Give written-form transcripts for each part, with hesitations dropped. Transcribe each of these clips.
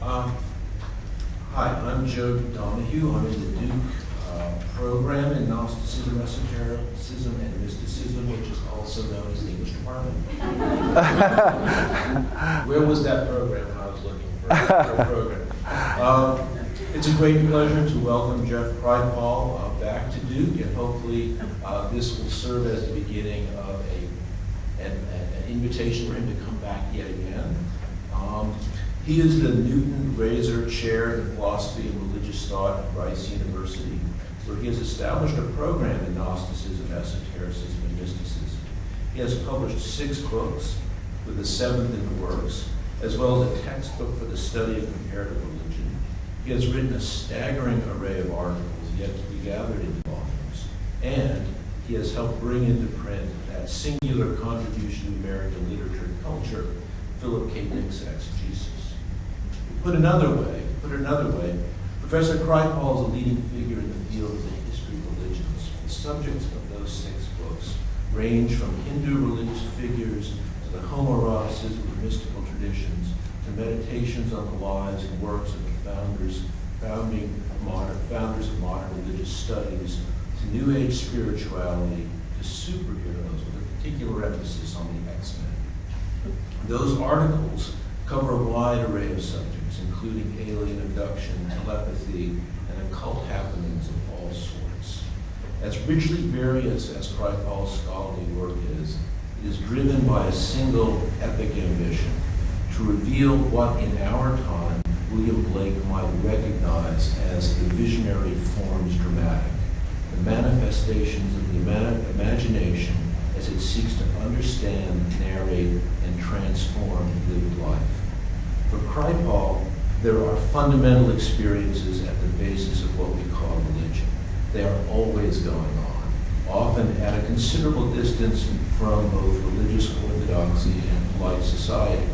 Hi, I'm Joe Donahue. I'm in the Duke program in Gnosticism, Esotericism, and Mysticism, which is also known as the English department. Where was that program when I was looking for a program? It's a great pleasure to welcome Jeff Kripal back to Duke, and hopefully this will serve as the beginning of an invitation for him to come back yet again. He is the Newton Rayzor Chair in Philosophy and Religious Thought at Rice University, where he has established a program in Gnosticism, Esotericism, and Mysticism. He has published 6 books, with the 7th in the works, as well as a textbook for the study of comparative religion. He has written a staggering array of articles yet to be gathered into volumes, and he has helped bring into print that singular contribution to American literature and culture, Philip K. Dick's exegesis. Put another way, Professor Kripal is a leading figure in the field of the history of religions. The subjects of those 6 books range from Hindu religious figures to the homoeroticism of mystical traditions, to meditations on the lives and works of the founders of modern religious studies, to New Age spirituality, to superheroes, with a particular emphasis on the X-Men. Those articles cover a wide array of subjects, including alien abduction, telepathy, and occult happenings of all sorts. As richly various as Kripal's scholarly work is, it is driven by a single epic ambition: to reveal what in our time William Blake might recognize as the visionary forms dramatic, the manifestations of the imagination as it seeks to understand, narrate, and transform lived life. For Kripal, there are fundamental experiences at the basis of what we call religion. They are always going on, often at a considerable distance from both religious orthodoxy and polite society.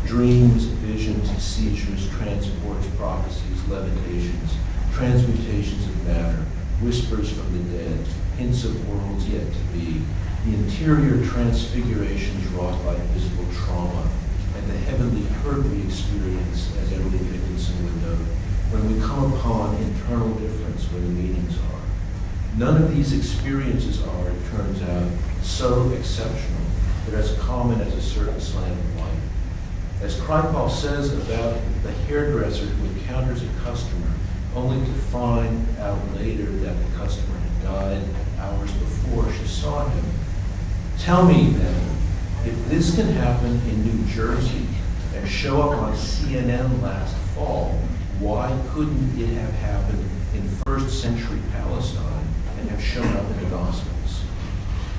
Dreams, visions, seizures, transports, prophecies, levitations, transmutations of matter, whispers from the dead, hints of worlds yet to be, the interior transfigurations wrought by physical trauma, and the heavenly herd we experience, as Emily Dickinson would note, when we come upon internal difference where the meanings are. None of these experiences are, it turns out, so exceptional, but as common as a certain slant of light. As Kripal says about the hairdresser who encounters a customer only to find out later that the customer had died hours before she saw him, tell me then, if this can happen in New Jersey and show up on CNN last fall, why couldn't it have happened in first century Palestine and have shown up in the Gospels?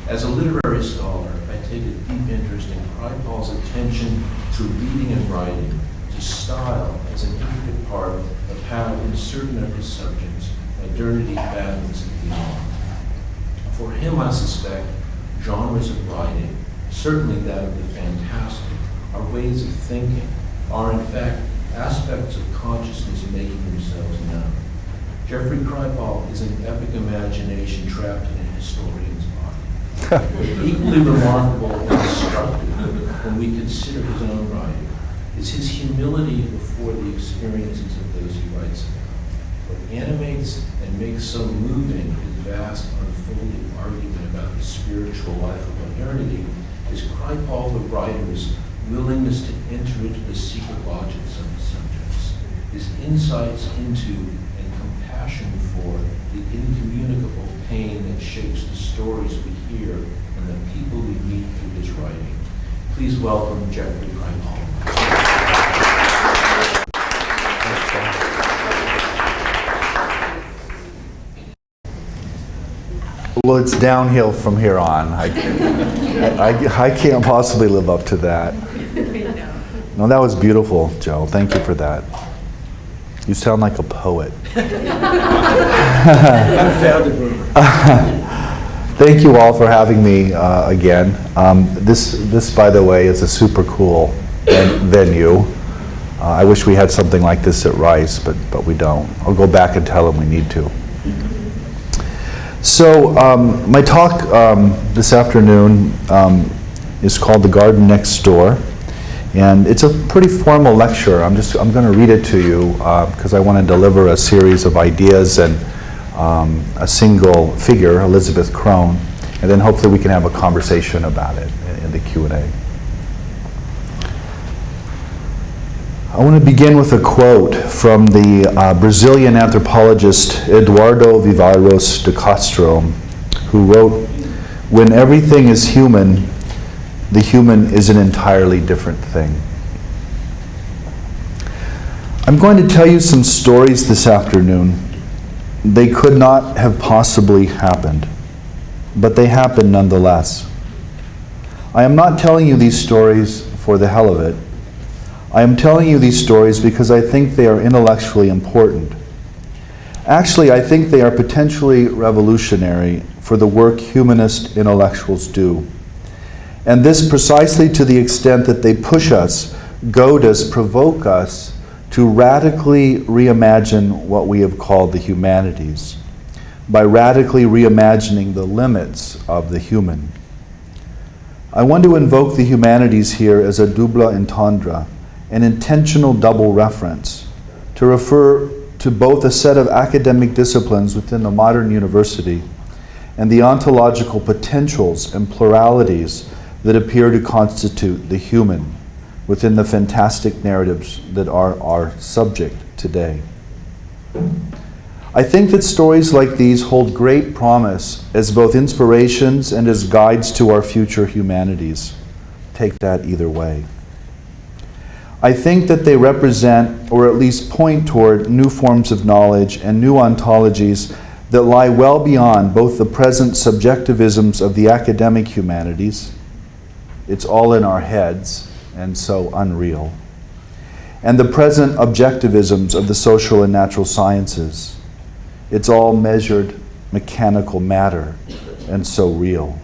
As a literary scholar, I take a deep interest in Kripal's attention to reading and writing, to style as an intricate part of how, in certain of his subjects, modernity fathoms the beyond. For him, I suspect, genres of writing, certainly that of the fantastic, are ways of thinking, are in fact aspects of consciousness making themselves known. Jeffrey Kripal is an epic imagination trapped in a historian's body. Equally remarkable and instructive when we consider his own writing is his humility before the experiences of those he writes about. What animates and makes so moving his vast unfolding argument about the spiritual life of modernity is Kripal the writer's willingness to enter into the secret logics of the subjects, his insights into and compassion for the incommunicable pain that shapes the stories we hear and the people we meet through his writing. Please welcome Jeffrey Kripal. Well, it's downhill from here on. I can't possibly live up to that. No, that was beautiful, Joe. Thank you for that. You sound like a poet. Thank you all for having me again. This, by the way, is a super cool venue. I wish we had something like this at Rice, but we don't. I'll go back and tell them we need to. So my talk this afternoon is called The Garden Next Door, And it's a pretty formal lecture. I'm going to read it to you because I want to deliver a series of ideas and a single figure, Elizabeth Krohn, and then hopefully we can have a conversation about it in the Q&A. I want to begin with a quote from the Brazilian anthropologist Eduardo Viveiros de Castro, who wrote, "When everything is human, the human is an entirely different thing." I'm going to tell you some stories this afternoon. They could not have possibly happened, but they happened nonetheless. I am not telling you these stories for the hell of it. I am telling you these stories because I think they are intellectually important. Actually, I think they are potentially revolutionary for the work humanist intellectuals do. And this precisely to the extent that they push us, goad us, provoke us to radically reimagine what we have called the humanities, by radically reimagining the limits of the human. I want to invoke the humanities here as a double entendre, an intentional double reference, to refer to both a set of academic disciplines within the modern university and the ontological potentials and pluralities that appear to constitute the human within the fantastic narratives that are our subject today. I think that stories like these hold great promise as both inspirations and as guides to our future humanities. Take that either way. I think that they represent, or at least point toward, new forms of knowledge and new ontologies that lie well beyond both the present subjectivisms of the academic humanities, it's all in our heads and so unreal, and the present objectivisms of the social and natural sciences, it's all measured mechanical matter and so real.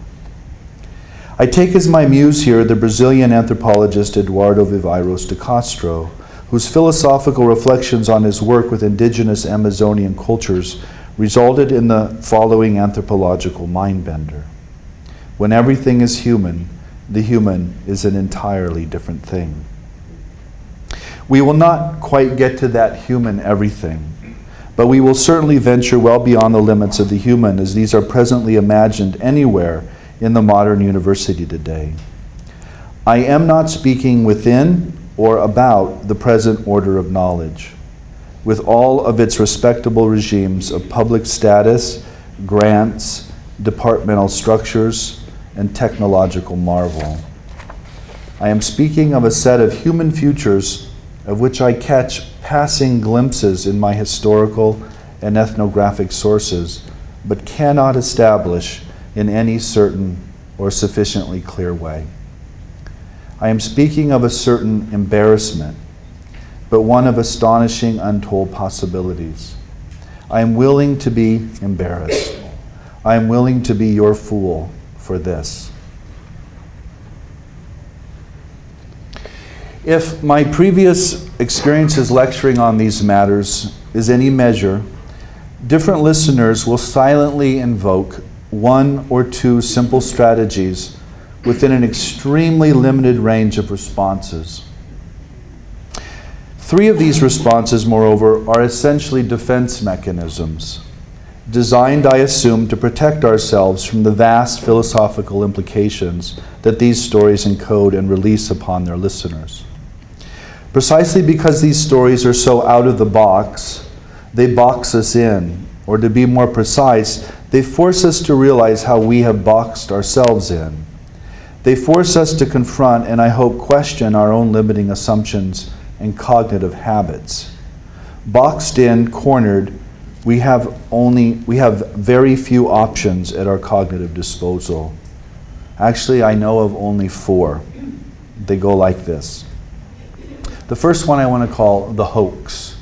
I take as my muse here the Brazilian anthropologist Eduardo Viveiros de Castro, whose philosophical reflections on his work with indigenous Amazonian cultures resulted in the following anthropological mindbender. When everything is human, the human is an entirely different thing. We will not quite get to that human everything, but we will certainly venture well beyond the limits of the human as these are presently imagined anywhere in the modern university today. I am not speaking within or about the present order of knowledge, with all of its respectable regimes of public status, grants, departmental structures, and technological marvel. I am speaking of a set of human futures of which I catch passing glimpses in my historical and ethnographic sources, but cannot establish in any certain or sufficiently clear way. I am speaking of a certain embarrassment, but one of astonishing untold possibilities. I am willing to be embarrassed. I am willing to be your fool for this. If my previous experiences lecturing on these matters is any measure, different listeners will silently invoke one or two simple strategies within an extremely limited range of responses. 3 of these responses, moreover, are essentially defense mechanisms, designed, I assume, to protect ourselves from the vast philosophical implications that these stories encode and release upon their listeners. Precisely because these stories are so out of the box, they box us in, or to be more precise, they force us to realize how we have boxed ourselves in. They force us to confront and I hope question our own limiting assumptions and cognitive habits. Boxed in, cornered, we have very few options at our cognitive disposal. Actually, I know of only 4. They go like this. The first one I want to call the hoax.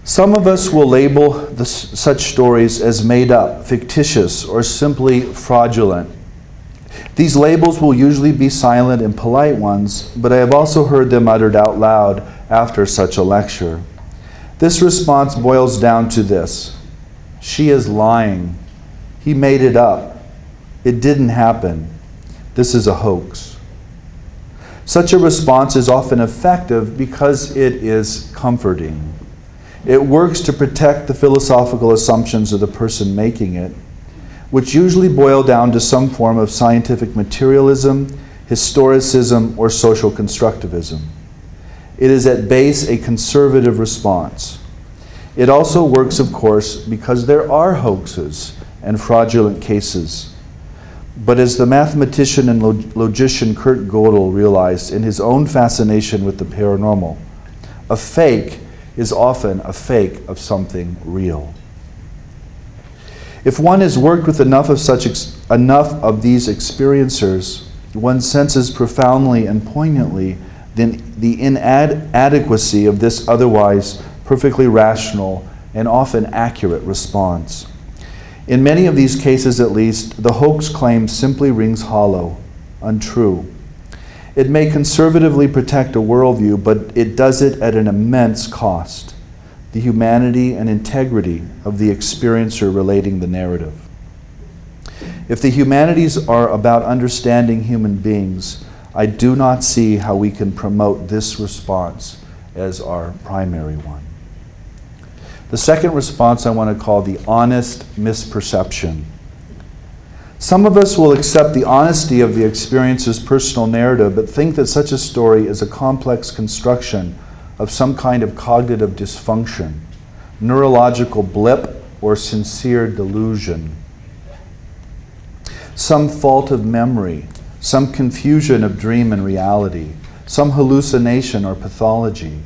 Some of us will label such stories as made up, fictitious, or simply fraudulent. These labels will usually be silent and polite ones, but I have also heard them uttered out loud after such a lecture. This response boils down to this: she is lying. He made it up. It didn't happen. This is a hoax. Such a response is often effective because it is comforting. It works to protect the philosophical assumptions of the person making it, which usually boil down to some form of scientific materialism, historicism, or social constructivism. It is at base a conservative response. It also works, of course, because there are hoaxes and fraudulent cases. But as the mathematician and logician Kurt Gödel realized in his own fascination with the paranormal, a fake is often a fake of something real. If one has worked with enough of these experiencers, one senses profoundly and poignantly the inadequacy of this otherwise perfectly rational and often accurate response. In many of these cases, at least, the hoax claim simply rings hollow, untrue. It may conservatively protect a worldview, but it does it at an immense cost: the humanity and integrity of the experiencer relating the narrative. If the humanities are about understanding human beings, I do not see how we can promote this response as our primary one. The second response I want to call the honest misperception. Some of us will accept the honesty of the experiencer's personal narrative, but think that such a story is a complex construction of some kind of cognitive dysfunction, neurological blip, or sincere delusion. Some fault of memory, some confusion of dream and reality, some hallucination or pathology,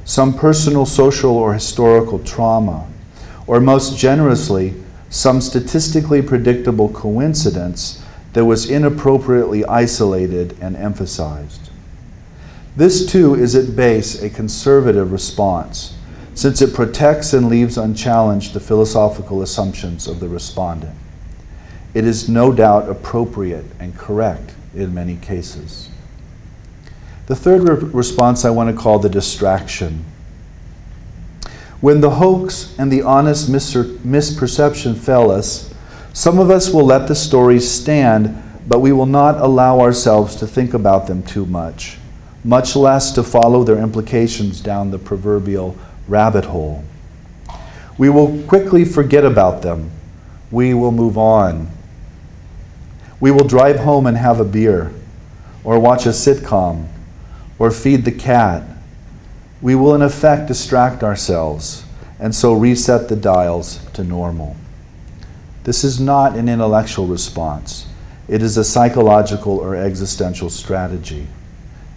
some personal, social, or historical trauma, or most generously, some statistically predictable coincidence that was inappropriately isolated and emphasized. This too is at base a conservative response, since it protects and leaves unchallenged the philosophical assumptions of the respondent. It is no doubt appropriate and correct in many cases. The third response I want to call the distraction. When the hoax and the honest misperception fail us, some of us will let the stories stand, but we will not allow ourselves to think about them too much less to follow their implications down the proverbial rabbit hole. We will quickly forget about them. We will move on. We will drive home and have a beer, or watch a sitcom, or feed the cat. We will in effect distract ourselves, and so reset the dials to normal. This is not an intellectual response. It is a psychological or existential strategy,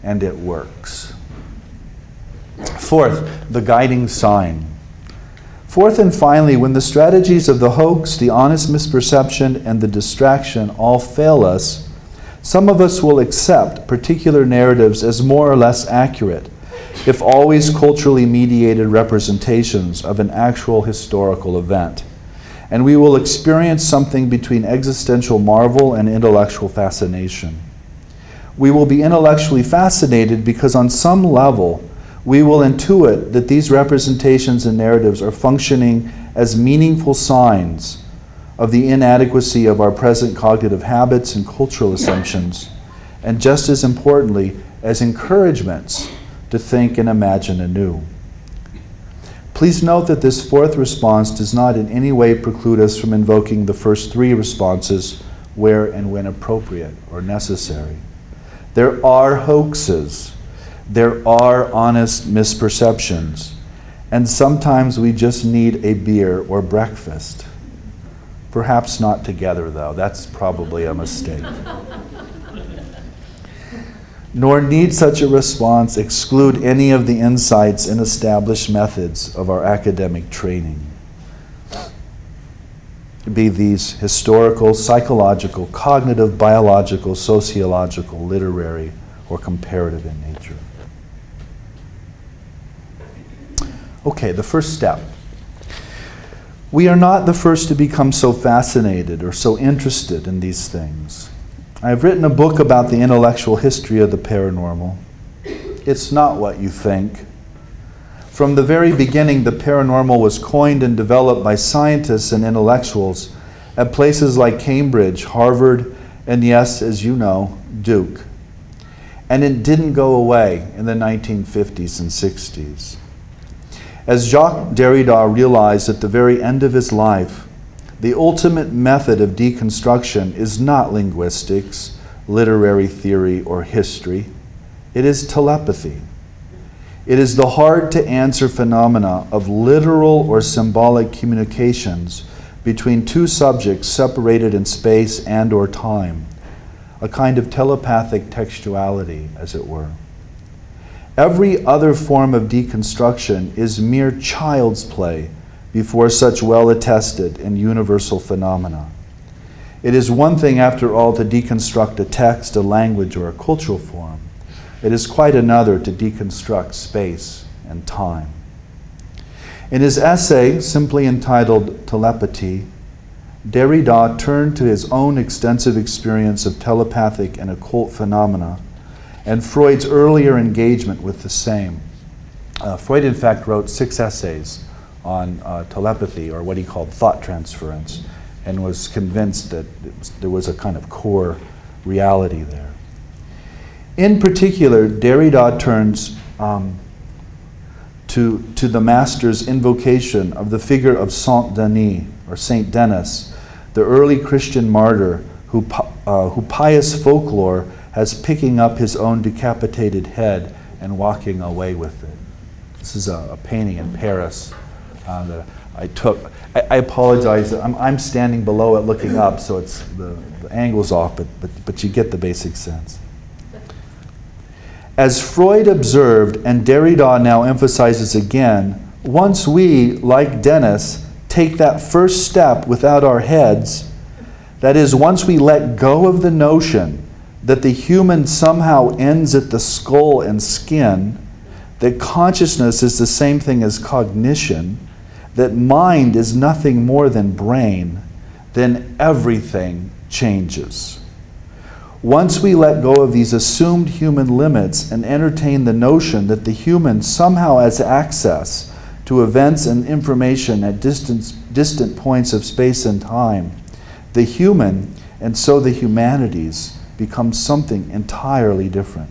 and it works. Fourth, the guiding sign. Fourth and finally, when the strategies of the hoax, the honest misperception, and the distraction all fail us, some of us will accept particular narratives as more or less accurate, if always culturally mediated representations of an actual historical event. And we will experience something between existential marvel and intellectual fascination. We will be intellectually fascinated because on some level, we will intuit that these representations and narratives are functioning as meaningful signs of the inadequacy of our present cognitive habits and cultural assumptions, and just as importantly, as encouragements to think and imagine anew. Please note that this fourth response does not in any way preclude us from invoking the first three responses where and when appropriate or necessary. There are hoaxes. There are honest misperceptions. And sometimes we just need a beer or breakfast. Perhaps not together, though. That's probably a mistake. Nor need such a response exclude any of the insights and established methods of our academic training, be these historical, psychological, cognitive, biological, sociological, literary, or comparative in nature. Okay, the first step. We are not the first to become so fascinated or so interested in these things. I've written a book about the intellectual history of the paranormal. It's not what you think. From the very beginning, the paranormal was coined and developed by scientists and intellectuals at places like Cambridge, Harvard, and yes, as you know, Duke. and it didn't go away in the 1950s and 60s. As Jacques Derrida realized at the very end of his life, the ultimate method of deconstruction is not linguistics, literary theory, or history. It is telepathy. It is the hard-to-answer phenomena of literal or symbolic communications between two subjects separated in space and or time, a kind of telepathic textuality, as it were. Every other form of deconstruction is mere child's play before such well-attested and universal phenomena. It is one thing, after all, to deconstruct a text, a language, or a cultural form. It is quite another to deconstruct space and time. In his essay, simply entitled Telepathy, Derrida turned to his own extensive experience of telepathic and occult phenomena and Freud's earlier engagement with the same. Freud, in fact, wrote 6 essays on telepathy, or what he called thought transference, and was convinced that there was a kind of core reality there. In particular, Derrida turns to the master's invocation of the figure of Saint Denis, or Saint Denis, the early Christian martyr who pious folklore has picking up his own decapitated head and walking away with it. This is a painting in Paris that I took. I apologize, I'm standing below it looking up, so it's the angle's off, but you get the basic sense. As Freud observed, and Derrida now emphasizes again, once we, like Denis, take that first step without our heads, that is, once we let go of the notion that the human somehow ends at the skull and skin, that consciousness is the same thing as cognition, that mind is nothing more than brain, then everything changes. Once we let go of these assumed human limits and entertain the notion that the human somehow has access to events and information at distant points of space and time, the human, and so the humanities, becomes something entirely different.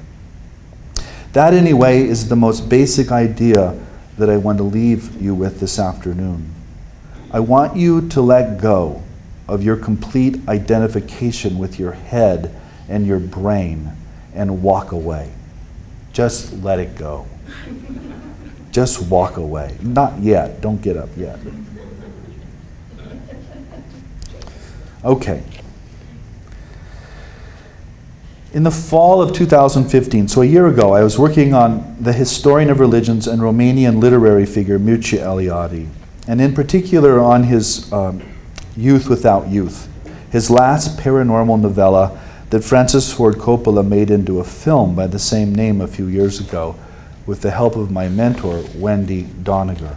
That, anyway, is the most basic idea that I want to leave you with this afternoon. I want you to let go of your complete identification with your head and your brain and walk away. Just let it go. Just walk away. Not yet. Don't get up yet. Okay. In the fall of 2015, so a year ago, I was working on the historian of religions and Romanian literary figure Mircea Eliade, and in particular on his Youth Without Youth, his last paranormal novella that Francis Ford Coppola made into a film by the same name a few years ago with the help of my mentor, Wendy Doniger.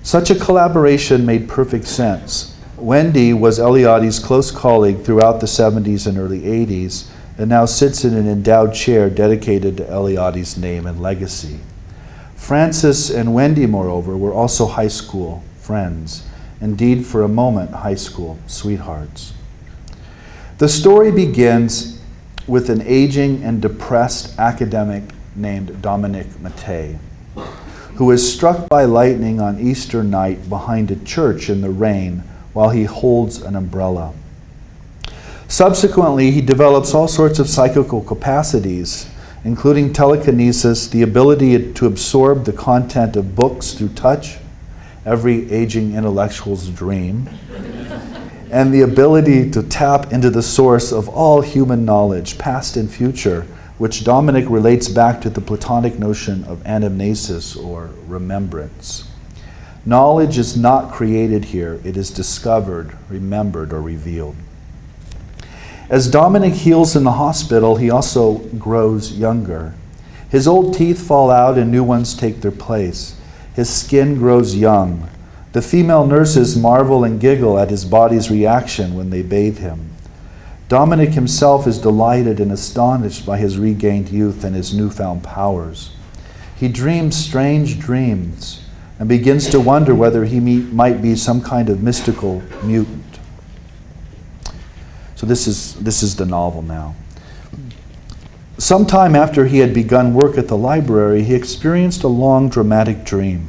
Such a collaboration made perfect sense. Wendy was Eliade's close colleague throughout the 70s and early 80s, and now sits in an endowed chair dedicated to Eliade's name and legacy. Francis and Wendy, moreover, were also high school friends, indeed for a moment high school sweethearts. The story begins with an aging and depressed academic named Dominic Mattei, who is struck by lightning on Easter night behind a church in the rain while he holds an umbrella. Subsequently, he develops all sorts of psychical capacities, including telekinesis, the ability to absorb the content of books through touch, every aging intellectual's dream, and the ability to tap into the source of all human knowledge, past and future, which Dominic relates back to the Platonic notion of anamnesis, or remembrance. Knowledge is not created here, it is discovered, remembered, or revealed. As Dominic heals in the hospital, he also grows younger. His old teeth fall out and new ones take their place. His skin grows young. The female nurses marvel and giggle at his body's reaction when they bathe him. Dominic himself is delighted and astonished by his regained youth and his newfound powers. He dreams strange dreams and begins to wonder whether he might be some kind of mystical mutant. So this is the novel now. Sometime after he had begun work at the library, he experienced a long, dramatic dream.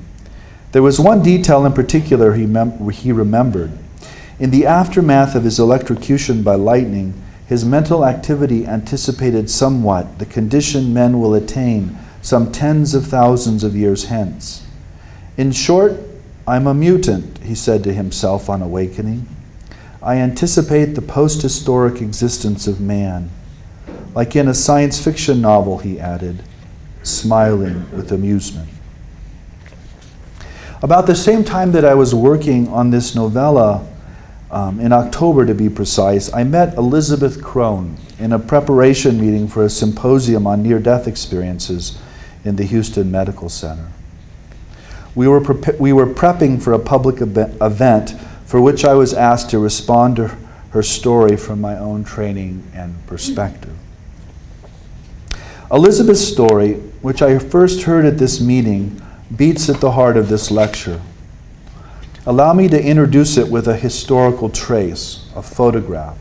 There was one detail in particular he remembered. In the aftermath of his electrocution by lightning, his mental activity anticipated somewhat the condition men will attain some tens of thousands of years hence. In short, I'm a mutant, he said to himself on awakening. I anticipate the post-historic existence of man. Like in a science fiction novel, he added, smiling with amusement. About the same time that I was working on this novella, in October to be precise, I met Elizabeth Krohn in a preparation meeting for a symposium on near-death experiences in the Houston Medical Center. We were prepping for a public event for which I was asked to respond to her story from my own training and perspective. Elizabeth's story, which I first heard at this meeting, beats at the heart of this lecture. Allow me to introduce it with a historical trace, a photograph.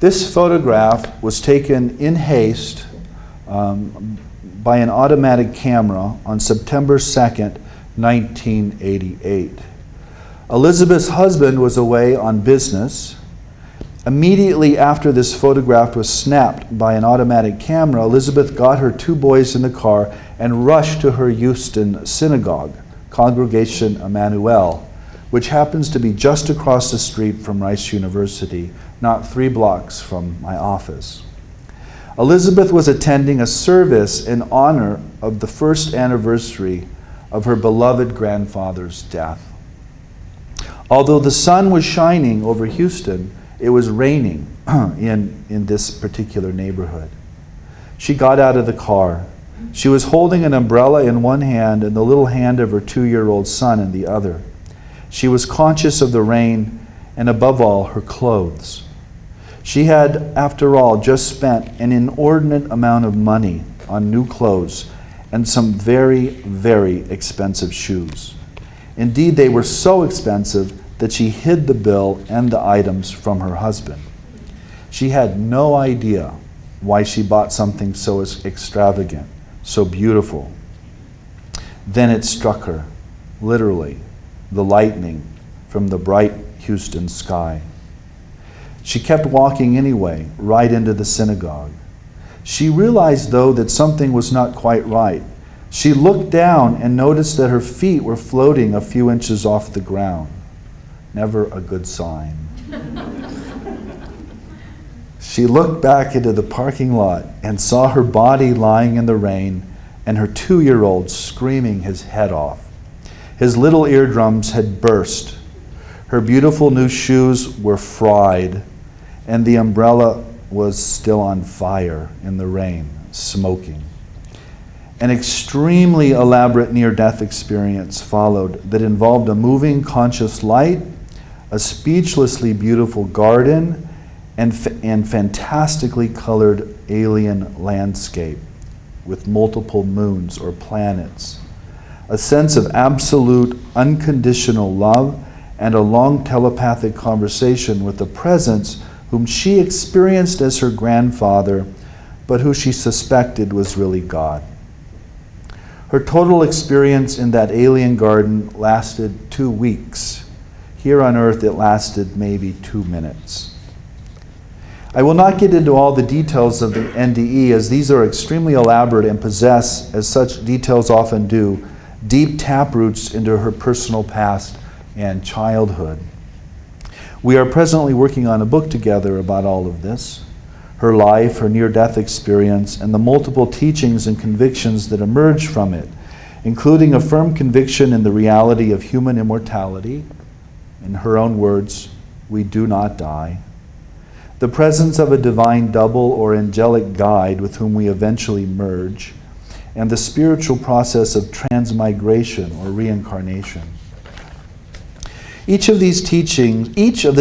This photograph was taken in haste by an automatic camera on September 2nd, 1988. Elizabeth's husband was away on business. Immediately after this photograph was snapped by an automatic camera, Elizabeth got her two boys in the car and rushed to her Houston synagogue, Congregation Emmanuel, which happens to be just across the street from Rice University, not 3 blocks from my office. Elizabeth was attending a service in honor of the first anniversary of her beloved grandfather's death. Although the sun was shining over Houston, it was raining in this particular neighborhood. She got out of the car. She was holding an umbrella in one hand and the little hand of her 2-year-old son in the other. She was conscious of the rain and, above all, her clothes. She had, after all, just spent an inordinate amount of money on new clothes and some very, very expensive shoes. Indeed, they were so expensive that she hid the bill and the items from her husband. She had no idea why she bought something so extravagant, so beautiful. Then it struck her, literally, the lightning from the bright Houston sky. She kept walking anyway, right into the synagogue. She realized, though, that something was not quite right. She looked down and noticed that her feet were floating a few inches off the ground. Never a good sign. She looked back into the parking lot and saw her body lying in the rain and her 2-year-old screaming his head off. His little eardrums had burst. Her beautiful new shoes were fried, and the umbrella was still on fire in the rain, smoking. An extremely elaborate near-death experience followed that involved a moving conscious light, a speechlessly beautiful garden, and fantastically colored alien landscape with multiple moons or planets, a sense of absolute unconditional love, and a long telepathic conversation with a presence whom she experienced as her grandfather, but who she suspected was really God. Her total experience in that alien garden lasted 2 weeks. Here on Earth, it lasted maybe 2 minutes. I will not get into all the details of the NDE, as these are extremely elaborate and possess, as such details often do, deep taproots into her personal past and childhood. We are presently working on a book together about all of this, her life, her near-death experience, and the multiple teachings and convictions that emerge from it, including a firm conviction in the reality of human immortality. In her own words, we do not die. The presence of a divine double or angelic guide with whom we eventually merge, and the spiritual process of transmigration or reincarnation. Each of the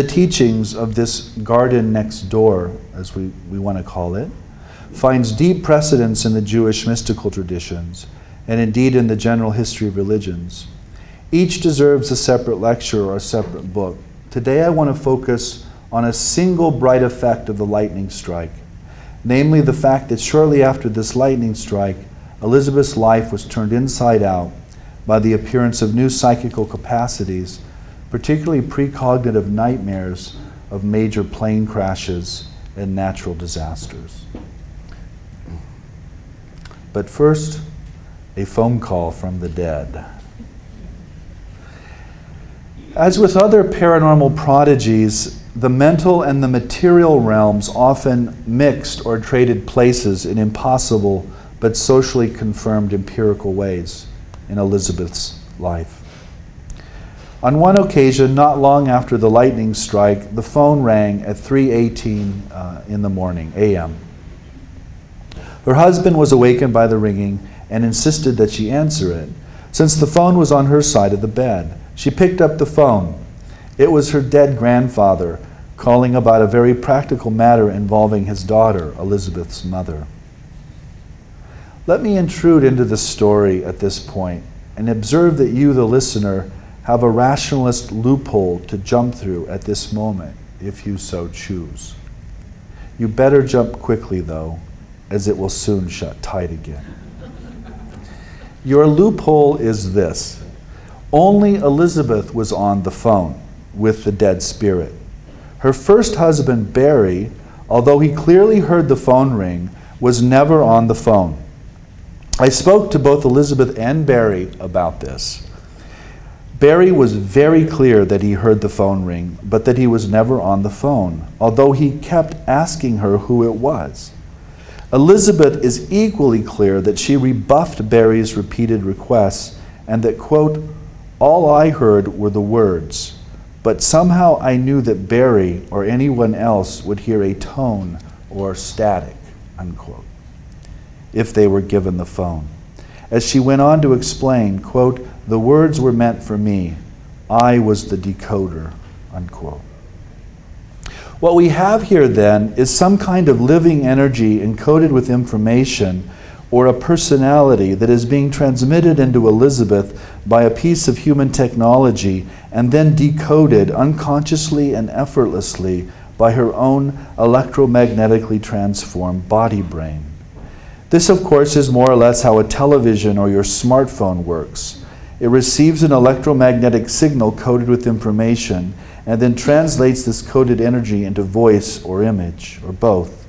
teachings of this garden next door, as we want to call it, finds deep precedence in the Jewish mystical traditions, and indeed in the general history of religions. Each deserves a separate lecture or a separate book. Today I want to focus on a single bright effect of the lightning strike, namely the fact that shortly after this lightning strike, Elizabeth's life was turned inside out by the appearance of new psychical capacities, particularly precognitive nightmares of major plane crashes and natural disasters. But first, a phone call from the dead. As with other paranormal prodigies, the mental and the material realms often mixed or traded places in impossible but socially confirmed empirical ways in Elizabeth's life. On one occasion, not long after the lightning strike, the phone rang at 3:18 in the morning, a.m. Her husband was awakened by the ringing and insisted that she answer it, since the phone was on her side of the bed. She picked up the phone. It was her dead grandfather calling about a very practical matter involving his daughter, Elizabeth's mother. Let me intrude into the story at this point and observe that you, the listener, have a rationalist loophole to jump through at this moment, if you so choose. You better jump quickly, though, as it will soon shut tight again. Your loophole is this. Only Elizabeth was on the phone with the dead spirit. Her first husband, Barry, although he clearly heard the phone ring, was never on the phone. I spoke to both Elizabeth and Barry about this. Barry was very clear that he heard the phone ring, but that he was never on the phone, although he kept asking her who it was. Elizabeth is equally clear that she rebuffed Barry's repeated requests and that, quote, all I heard were the words, but somehow I knew that Barry or anyone else would hear a tone or static, unquote, if they were given the phone. As she went on to explain, quote, the words were meant for me. I was the decoder, unquote. What we have here then is some kind of living energy encoded with information or a personality that is being transmitted into Elizabeth by a piece of human technology and then decoded unconsciously and effortlessly by her own electromagnetically transformed body brain. This, of course, is more or less how a television or your smartphone works. It receives an electromagnetic signal coded with information and then translates this coded energy into voice or image, or both.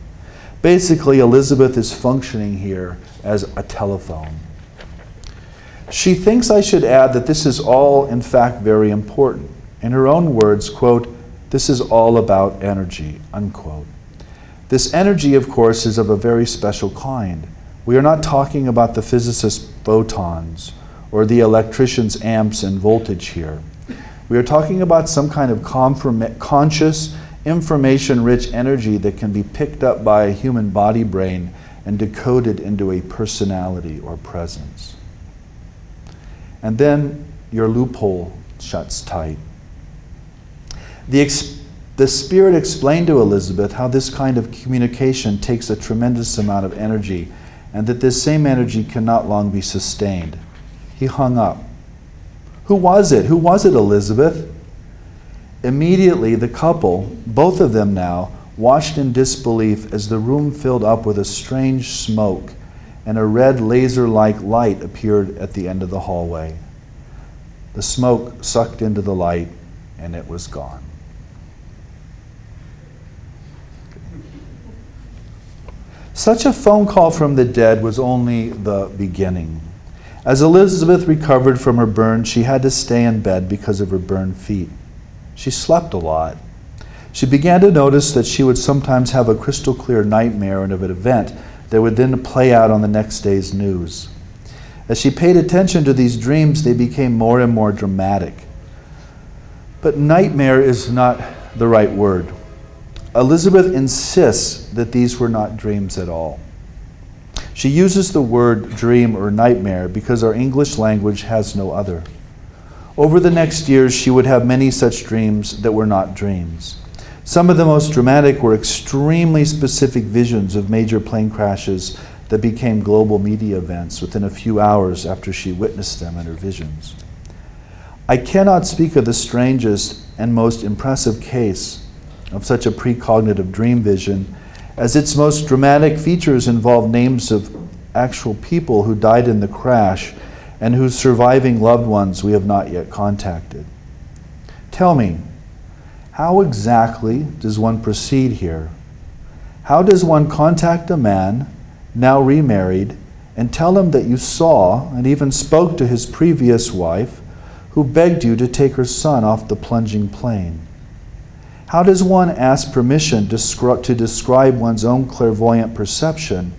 Basically, Elizabeth is functioning here as a telephone. She thinks I should add that this is all, in fact, very important. In her own words, quote, this is all about energy, unquote. This energy, of course, is of a very special kind. We are not talking about the physicist's photons or the electrician's amps and voltage here. We are talking about some kind of conscious, information-rich energy that can be picked up by a human body brain and decoded into a personality or presence. And then your loophole shuts tight. The Spirit explained to Elizabeth how this kind of communication takes a tremendous amount of energy and that this same energy cannot long be sustained. He hung up. Who was it? Who was it, Elizabeth? Immediately, the couple, both of them now, watched in disbelief as the room filled up with a strange smoke and a red laser-like light appeared at the end of the hallway. The smoke sucked into the light and it was gone. Such a phone call from the dead was only the beginning. As Elizabeth recovered from her burn, she had to stay in bed because of her burned feet. She slept a lot. She began to notice that she would sometimes have a crystal clear nightmare of an event that would then play out on the next day's news. As she paid attention to these dreams, they became more and more dramatic. But nightmare is not the right word. Elizabeth insists that these were not dreams at all. She uses the word dream or nightmare because our English language has no other. Over the next years, she would have many such dreams that were not dreams. Some of the most dramatic were extremely specific visions of major plane crashes that became global media events within a few hours after she witnessed them in her visions. I cannot speak of the strangest and most impressive case of such a precognitive dream vision, as its most dramatic features involve names of actual people who died in the crash and whose surviving loved ones we have not yet contacted. Tell me, how exactly does one proceed here? How does one contact a man, now remarried, and tell him that you saw and even spoke to his previous wife, who begged you to take her son off the plunging plane? How does one ask permission to describe one's own clairvoyant perception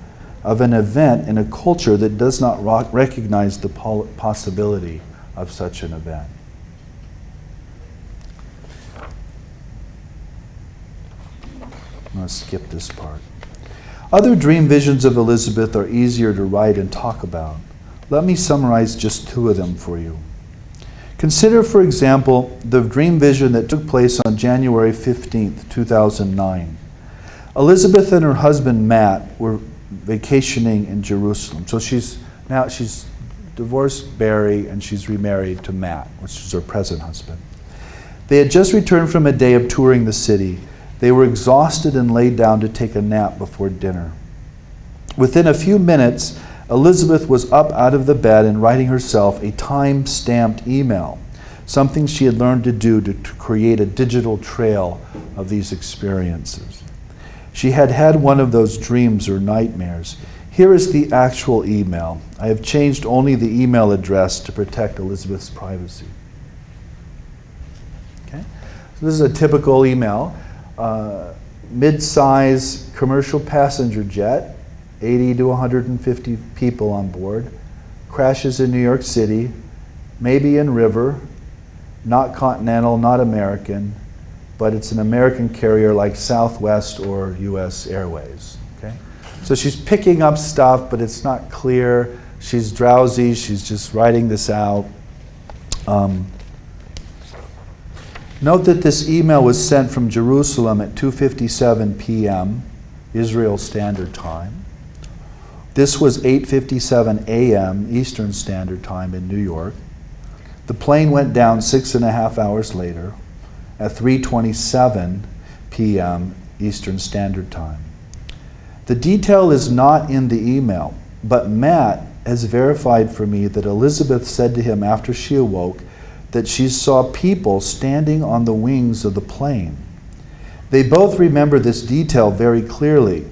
of an event in a culture that does not recognize the possibility of such an event? I'm going to skip this part. Other dream visions of Elizabeth are easier to write and talk about. Let me summarize just two of them for you. Consider, for example, the dream vision that took place on January 15th, 2009. Elizabeth and her husband Matt were vacationing in Jerusalem. So she's divorced Barry and she's remarried to Matt, which is her present husband. They had just returned from a day of touring the city. They were exhausted and laid down to take a nap before dinner. Within a few minutes, Elizabeth was up out of the bed and writing herself a time-stamped email, something she had learned to do to create a digital trail of these experiences. She had had one of those dreams or nightmares. Here is the actual email. I have changed only the email address to protect Elizabeth's privacy. Okay? So this is a typical email. Mid-size commercial passenger jet, 80 to 150 people on board, crashes in New York City, maybe in River, not Continental, not American, but it's an American carrier like Southwest or US Airways. Okay? So she's picking up stuff, but it's not clear. She's drowsy, she's just writing this out. Note that this email was sent from Jerusalem at 2:57 p.m. Israel Standard Time. This was 8:57 a.m. Eastern Standard Time in New York. The plane went down 6.5 hours later at 3:27 p.m. Eastern Standard Time. The detail is not in the email, but Matt has verified for me that Elizabeth said to him after she awoke that she saw people standing on the wings of the plane. They both remember this detail very clearly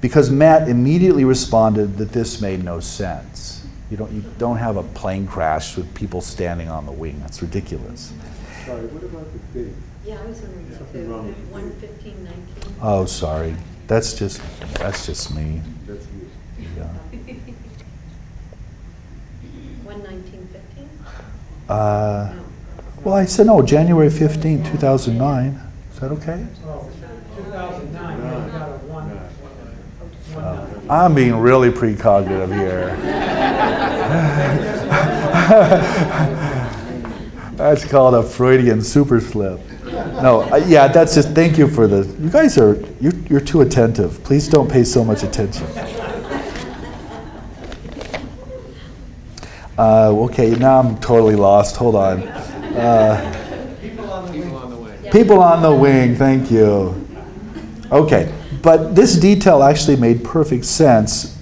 because Matt immediately responded that this made no sense. You don't have a plane crash with people standing on the wing. That's ridiculous. Sorry, what about the date? Yeah, I was wondering Something wrong with the 1:15:19. Oh, sorry. That's just me. That's you. Yeah. 1:19:15? Well, I said no, January 15, 2009. Is that okay? Oh, 2009, yeah, we got a one. I'm being really precognitive here. That's called a Freudian super slip. No, yeah, that's just, thank you for the, you guys are, you're too attentive. Please don't pay so much attention. Okay, now I'm totally lost. Hold on. People on the wing, thank you. Okay, but this detail actually made perfect sense.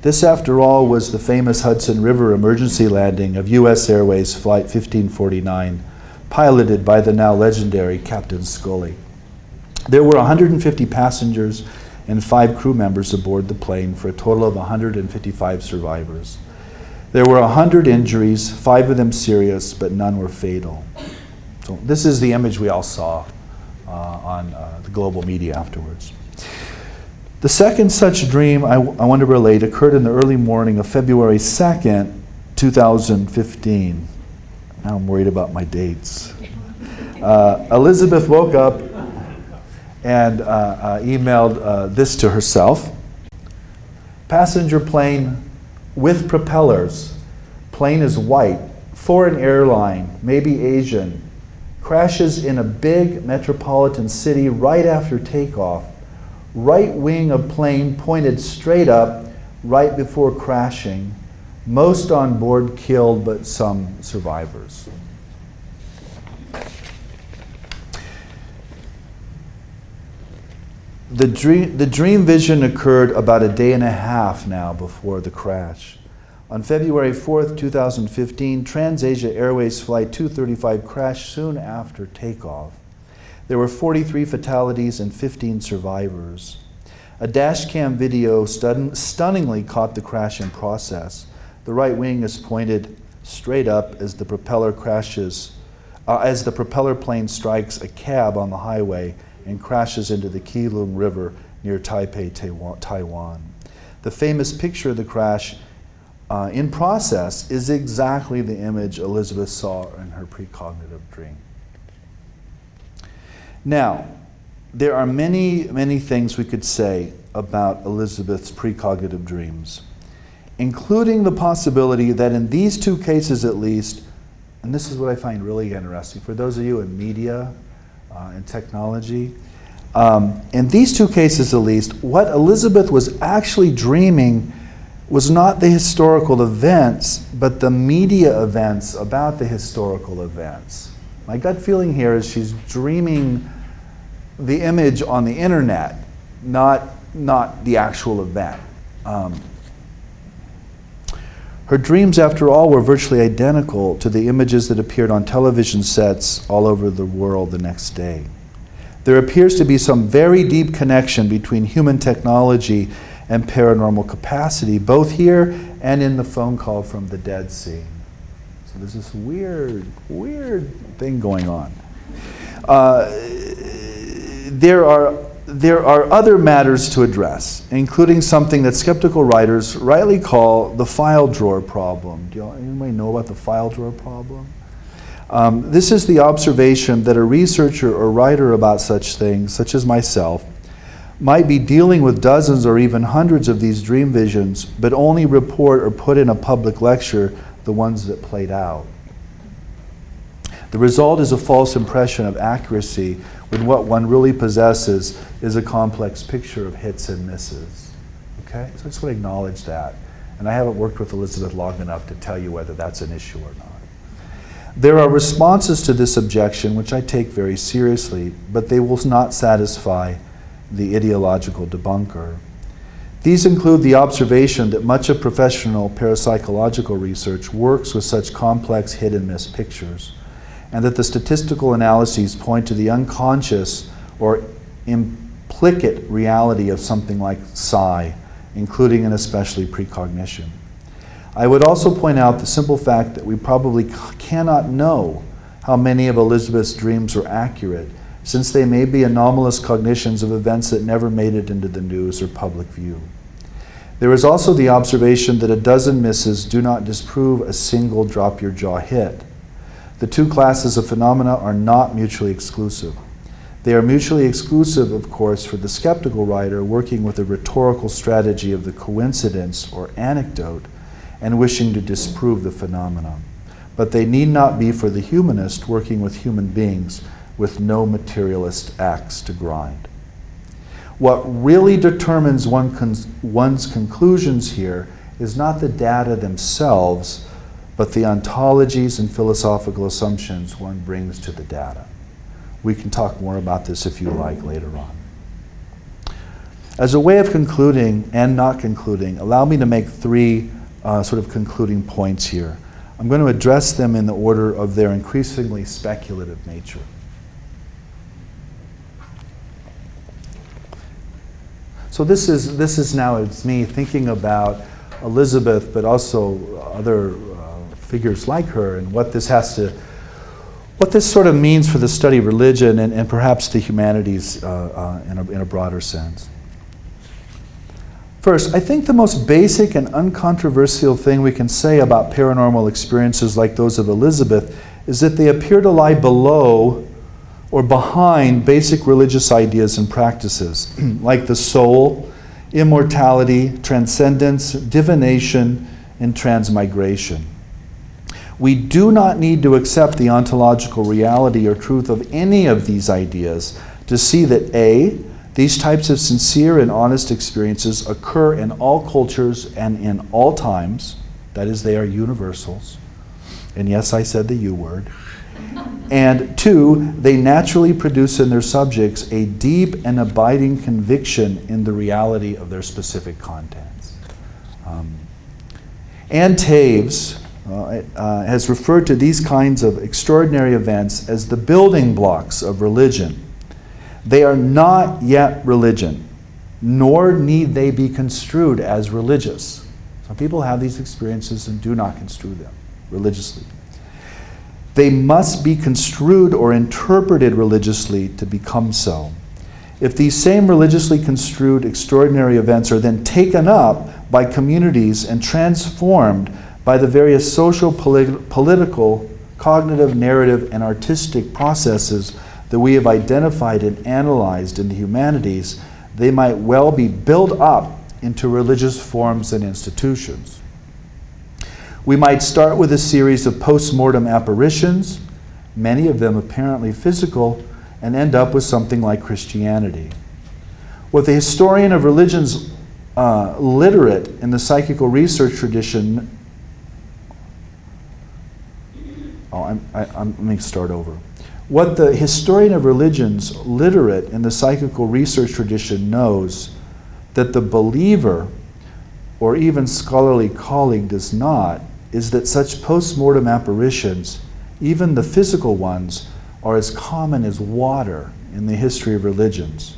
This, after all, was the famous Hudson River emergency landing of US Airways Flight 1549, piloted by the now legendary Captain Scully. There were 150 passengers and 5 crew members aboard the plane for a total of 155 survivors. There were 100 injuries, 5 of them serious, but none were fatal. So this is the image we all saw on the global media afterwards. The second such dream I want to relate occurred in the early morning of February 2nd, 2015. Now I'm worried about my dates. Elizabeth woke up and emailed this to herself. Passenger plane with propellers. Plane is white. Foreign airline, maybe Asian. Crashes in a big metropolitan city right after takeoff. Right wing of plane pointed straight up right before crashing. Most on board killed, but some survivors. The dream vision occurred about a day and a half now before the crash. On February 4th, 2015, TransAsia Airways Flight 235 crashed soon after takeoff. There were 43 fatalities and 15 survivors. A dashcam video stunningly caught the crash in process. The right wing is pointed straight up as the propeller plane strikes a cab on the highway and crashes into the Keelung River near Taipei, Taiwan. The famous picture of the crash in process is exactly the image Elizabeth saw in her precognitive dream. Now, there are many, many things we could say about Elizabeth's precognitive dreams, including the possibility that in these two cases at least, and this is what I find really interesting, for those of you in media and technology, in these two cases at least, what Elizabeth was actually dreaming was not the historical events, but the media events about the historical events. My gut feeling here is she's dreaming the image on the internet, not the actual event. Her dreams, after all, were virtually identical to the images that appeared on television sets all over the world the next day. There appears to be some very deep connection between human technology and paranormal capacity, both here and in the phone call from the dead scene. So there's this weird thing going on. There are other matters to address, including something that skeptical writers rightly call the file drawer problem. Anybody know about the file drawer problem? This is the observation that a researcher or writer about such things, such as myself, might be dealing with dozens or even hundreds of these dream visions, but only report or put in a public lecture the ones that played out. The result is a false impression of accuracy when what one really possesses is a complex picture of hits and misses. Okay? So I just want to acknowledge that. And I haven't worked with Elizabeth long enough to tell you whether that's an issue or not. There are responses to this objection, which I take very seriously, but they will not satisfy the ideological debunker. These include the observation that much of professional parapsychological research works with such complex hit and miss pictures, and that the statistical analyses point to the unconscious or implicit reality of something like psi, including and especially precognition. I would also point out the simple fact that we probably cannot know how many of Elizabeth's dreams are accurate, since they may be anomalous cognitions of events that never made it into the news or public view. There is also the observation that a dozen misses do not disprove a single drop-your-jaw hit. The two classes of phenomena are not mutually exclusive. They are mutually exclusive, of course, for the skeptical writer working with a rhetorical strategy of the coincidence or anecdote and wishing to disprove the phenomenon. But they need not be for the humanist working with human beings with no materialist axe to grind. What really determines one's conclusions here is not the data themselves, but the ontologies and philosophical assumptions one brings to the data. We can talk more about this if you like later on. As a way of concluding and not concluding, allow me to make three sort of concluding points here. I'm going to address them in the order of their increasingly speculative nature. So this is now, it's me thinking about Elizabeth, but also other figures like her, and what this sort of means for the study of religion and perhaps the humanities in a broader sense. First, I think the most basic and uncontroversial thing we can say about paranormal experiences like those of Elizabeth is that they appear to lie below or behind basic religious ideas and practices, like the soul, immortality, transcendence, divination, and transmigration. We do not need to accept the ontological reality or truth of any of these ideas to see that A, these types of sincere and honest experiences occur in all cultures and in all times, that is, they are universals. And yes, I said the U word. And two, they naturally produce in their subjects a deep and abiding conviction in the reality of their specific contents. Ann Taves has referred to these kinds of extraordinary events as the building blocks of religion. They are not yet religion, nor need they be construed as religious. Some people have these experiences and do not construe them religiously. They must be construed or interpreted religiously to become so. If these same religiously construed extraordinary events are then taken up by communities and transformed by the various social, political, cognitive, narrative, and artistic processes that we have identified and analyzed in the humanities, they might well be built up into religious forms and institutions. We might start with a series of post-mortem apparitions, many of them apparently physical, and end up with something like Christianity. What the historian of religions literate in the psychical research tradition, let me start over. What the historian of religions literate in the psychical research tradition knows that the believer or even scholarly colleague does not is that such post-mortem apparitions, even the physical ones, are as common as water in the history of religions,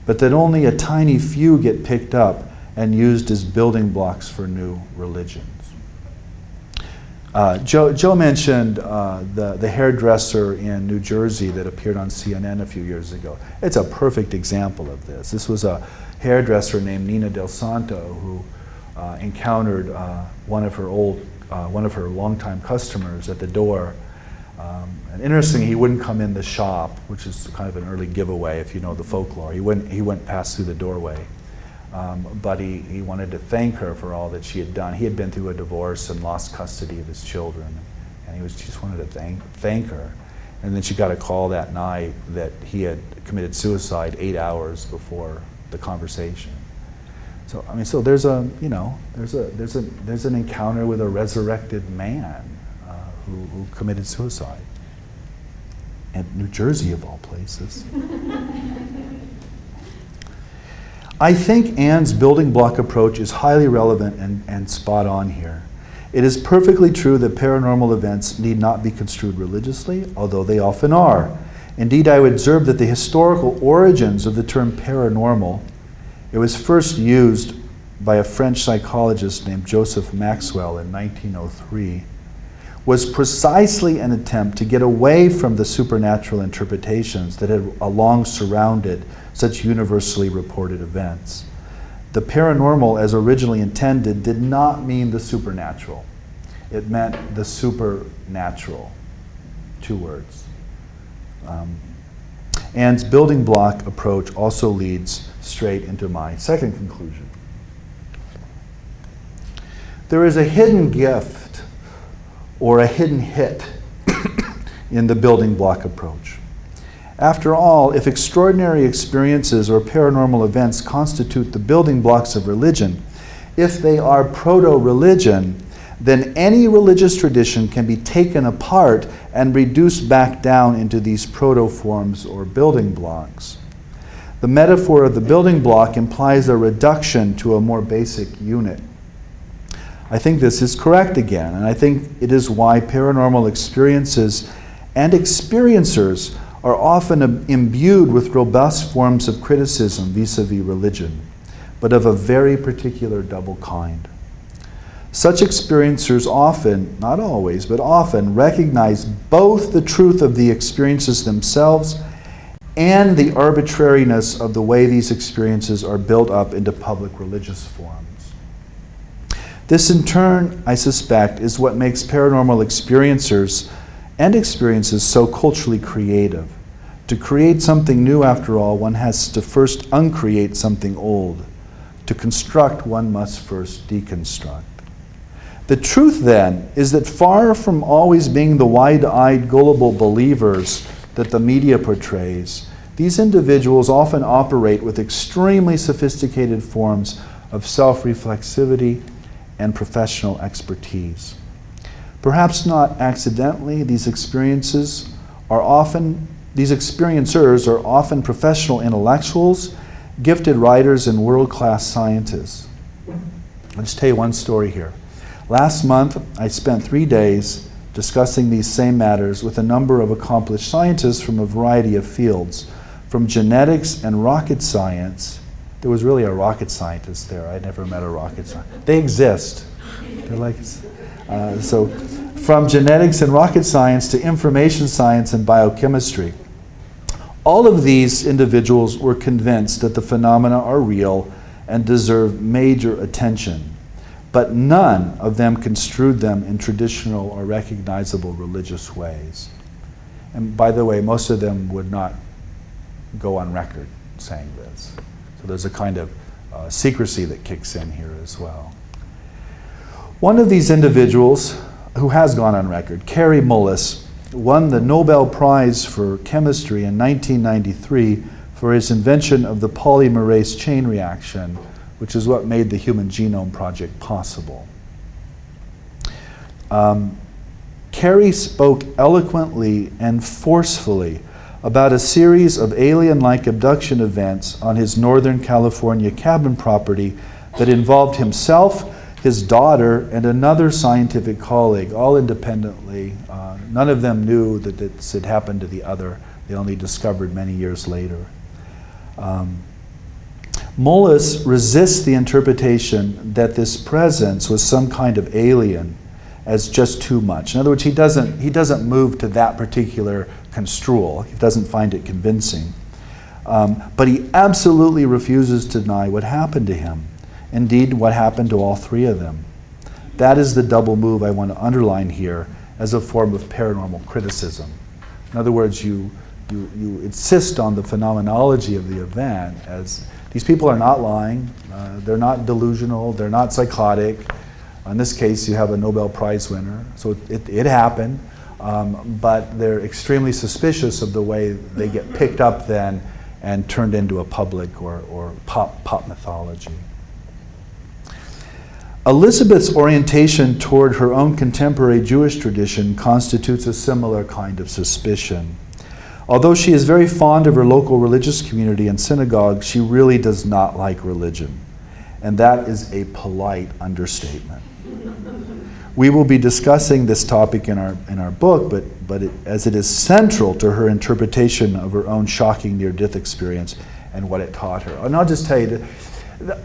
but that only a tiny few get picked up and used as building blocks for new religions. Joe mentioned the hairdresser in New Jersey that appeared on CNN a few years ago. It's a perfect example of this. This was a hairdresser named Nina Del Santo who encountered one of her longtime customers at the door. And interestingly, he wouldn't come in the shop, which is kind of an early giveaway if you know the folklore. He went past through the doorway. But he wanted to thank her for all that she had done. He had been through a divorce and lost custody of his children, and he just wanted to thank her. And then she got a call that night that he had committed suicide 8 hours before the conversation. So I mean, so there's an encounter with a resurrected man who committed suicide, in New Jersey of all places. I think Ann's building block approach is highly relevant and spot on here. It is perfectly true that paranormal events need not be construed religiously, although they often are. Indeed, I would observe that the historical origins of the term paranormal, it was first used by a French psychologist named Joseph Maxwell in 1903, was precisely an attempt to get away from the supernatural interpretations that had long surrounded such universally reported events. The paranormal, as originally intended, did not mean the supernatural. It meant the supernatural. 2 words. Ann's building block approach also leads straight into my second conclusion. There is a hidden gift or a hidden hit in the building block approach. After all, if extraordinary experiences or paranormal events constitute the building blocks of religion, if they are proto-religion, then any religious tradition can be taken apart and reduced back down into these proto-forms or building blocks. The metaphor of the building block implies a reduction to a more basic unit. I think this is correct again, and I think it is why paranormal experiences and experiencers are often imbued with robust forms of criticism vis-a-vis religion, but of a very particular double kind. Such experiencers often, not always, but often recognize both the truth of the experiences themselves and the arbitrariness of the way these experiences are built up into public religious forms. This in turn, I suspect, is what makes paranormal experiencers and experiences so culturally creative. To create something new, after all, one has to first uncreate something old. To construct, one must first deconstruct. The truth, then, is that far from always being the wide-eyed, gullible believers that the media portrays, these individuals often operate with extremely sophisticated forms of self-reflexivity and professional expertise. Perhaps not accidentally, these experiences these experiencers are often professional intellectuals, gifted writers, and world-class scientists. I'll just tell you one story here. Last month, I spent 3 days discussing these same matters with a number of accomplished scientists from a variety of fields, from genetics and rocket science. There was really a rocket scientist there. I never met a rocket scientist. They exist. They're like, so from genetics and rocket science to information science and biochemistry. All of these individuals were convinced that the phenomena are real and deserve major attention, but none of them construed them in traditional or recognizable religious ways. And by the way, most of them would not go on record saying this. So there's a kind of secrecy that kicks in here as well. One of these individuals who has gone on record, Kary Mullis, won the Nobel Prize for Chemistry in 1993 for his invention of the polymerase chain reaction, which is what made the Human Genome Project possible. Kary spoke eloquently and forcefully about a series of alien-like abduction events on his Northern California cabin property that involved himself, his daughter, and another scientific colleague, all independently. None of them knew that this had happened to the other. They only discovered many years later. Mullis resists the interpretation that this presence was some kind of alien as just too much. In other words, he doesn't move to that particular construal. He doesn't find it convincing. But he absolutely refuses to deny what happened to him. Indeed, what happened to all three of them. That is the double move I want to underline here as a form of paranormal criticism. In other words, you insist on the phenomenology of the event as these people are not lying, they're not delusional, they're not psychotic. In this case, you have a Nobel Prize winner, so it happened, but they're extremely suspicious of the way they get picked up then and turned into a public or pop mythology. Elizabeth's orientation toward her own contemporary Jewish tradition constitutes a similar kind of suspicion. Although she is very fond of her local religious community and synagogue, she really does not like religion. And that is a polite understatement. We will be discussing this topic in our book, but as it is central to her interpretation of her own shocking near-death experience and what it taught her. And I'll just tell you,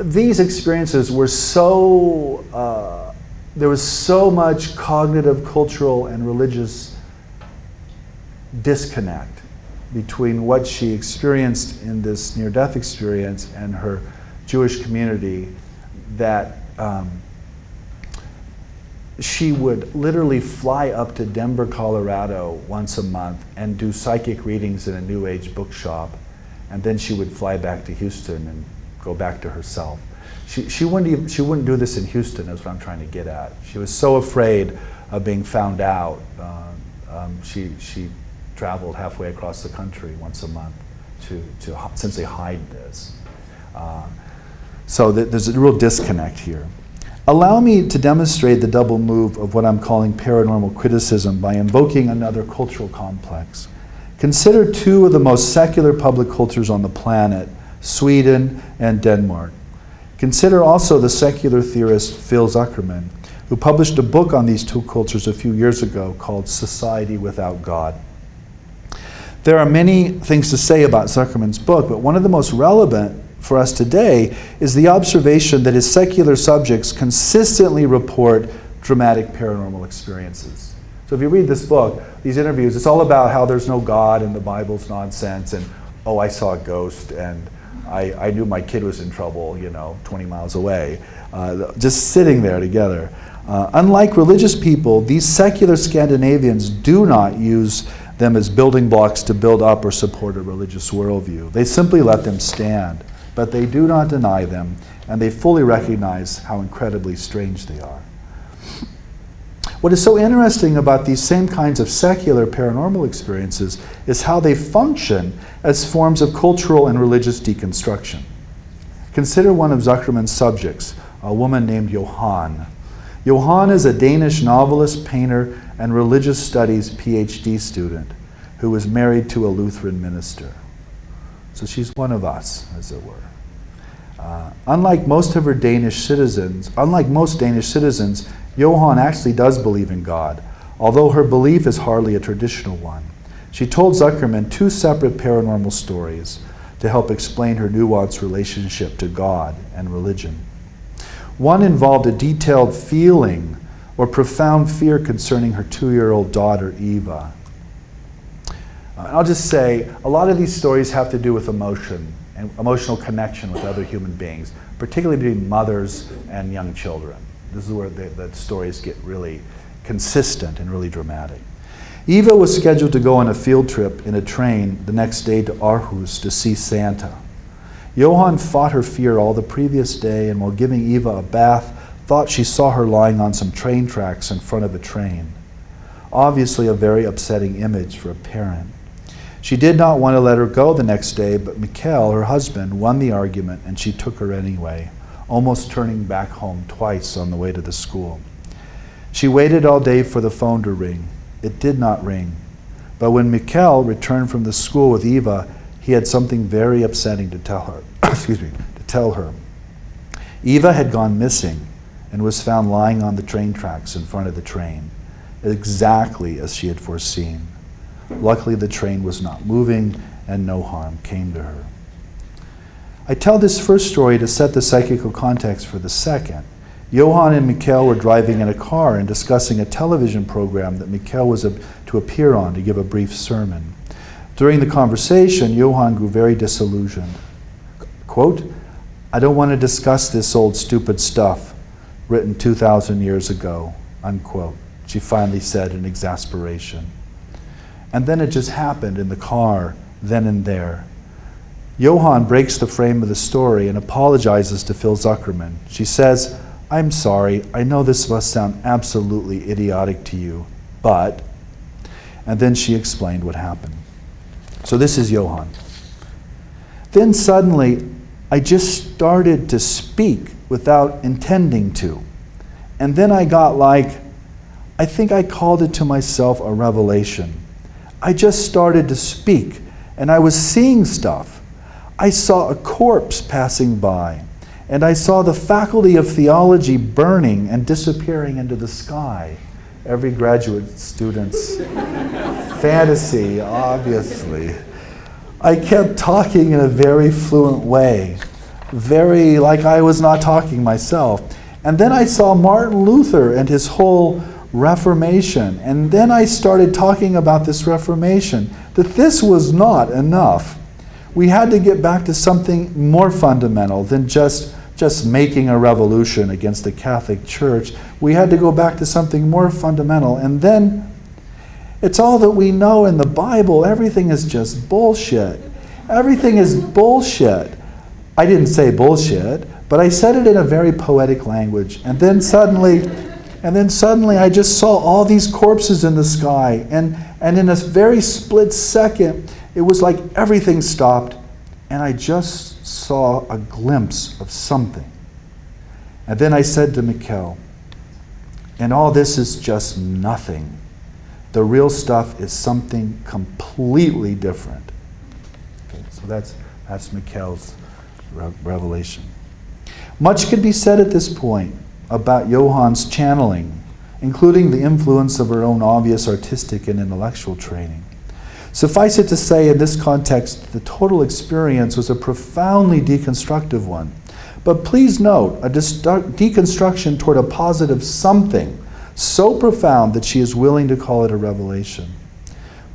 these experiences were so, there was so much cognitive, cultural, and religious disconnect between what she experienced in this near-death experience and her Jewish community that she would literally fly up to Denver, Colorado once a month and do psychic readings in a New Age bookshop, and then she would fly back to Houston and go back to herself. She wouldn't do this in Houston, is what I'm trying to get at. She was so afraid of being found out. She traveled halfway across the country once a month to essentially hide this. So there's a real disconnect here. Allow me to demonstrate the double move of what I'm calling paranormal criticism by invoking another cultural complex. Consider two of the most secular public cultures on the planet, Sweden and Denmark. Consider also the secular theorist Phil Zuckerman, who published a book on these two cultures a few years ago called Society Without God. There are many things to say about Zuckerman's book, but one of the most relevant for us today is the observation that his secular subjects consistently report dramatic paranormal experiences. So if you read this book, these interviews, it's all about how there's no God and the Bible's nonsense, and oh, I saw a ghost, and I knew my kid was in trouble, 20 miles away, just sitting there together. Unlike religious people, these secular Scandinavians do not use them as building blocks to build up or support a religious worldview. They simply let them stand, but they do not deny them, and they fully recognize how incredibly strange they are. What is so interesting about these same kinds of secular paranormal experiences is how they function as forms of cultural and religious deconstruction. Consider one of Zuckerman's subjects, a woman named Johan. Johan is a Danish novelist, painter, and religious studies PhD student who was married to a Lutheran minister. So she's one of us, as it were. Unlike most Danish citizens, Johann actually does believe in God, although her belief is hardly a traditional one. She told Zuckerman 2 separate paranormal stories to help explain her nuanced relationship to God and religion. One involved a detailed feeling or profound fear concerning her 2-year-old daughter, Eva. I'll just say, a lot of these stories have to do with emotion and emotional connection with other human beings, particularly between mothers and young children. This is where the stories get really consistent and really dramatic. Eva was scheduled to go on a field trip in a train the next day to Aarhus to see Santa. Johann fought her fear all the previous day, and while giving Eva a bath, thought she saw her lying on some train tracks in front of a train. Obviously a very upsetting image for a parent. She did not want to let her go the next day, but Mikhail, her husband, won the argument, and she took her anyway, almost turning back home twice on the way to the school. She waited all day for the phone to ring. It did not ring. But when Mikhail returned from the school with Eva, he had something very upsetting to tell her. Eva had gone missing and was found lying on the train tracks in front of the train, exactly as she had foreseen. Luckily, the train was not moving and no harm came to her. I tell this first story to set the psychical context for the second. Johann and Mikhail were driving in a car and discussing a television program that Mikhail was to appear on to give a brief sermon. During the conversation, Johann grew very disillusioned. Quote, "I don't want to discuss this old stupid stuff written 2,000 years ago," unquote, she finally said in exasperation. And then it just happened in the car, then and there. Johann breaks the frame of the story and apologizes to Phil Zuckerman. She says, "I'm sorry, I know this must sound absolutely idiotic to you, but..." And then she explained what happened. So this is Johann. "Then suddenly, I just started to speak without intending to. And then I got I think I called it to myself a revelation. I just started to speak, and I was seeing stuff. I saw a corpse passing by, and I saw the faculty of theology burning and disappearing into the sky." Every graduate student's fantasy, obviously. "I kept talking in a very fluent way, very like I was not talking myself. And then I saw Martin Luther and his whole Reformation. And then I started talking about this Reformation, that this was not enough. We had to get back to something more fundamental than just making a revolution against the Catholic Church. We had to go back to something more fundamental. And then it's all that we know in the Bible. Everything is just bullshit. Everything is bullshit." I didn't say bullshit, but I said it in a very poetic language. And then suddenly I just saw all these corpses in the sky. And in a very split second, it was like everything stopped. And I just saw a glimpse of something. And then I said to Mikhail, "And all this is just nothing. The real stuff is something completely different." Okay, so that's Mikhail's revelation. Much could be said at this point about Johann's channeling, including the influence of her own obvious artistic and intellectual training. Suffice it to say, in this context, the total experience was a profoundly deconstructive one. But please note, a deconstruction toward a positive something so profound that she is willing to call it a revelation.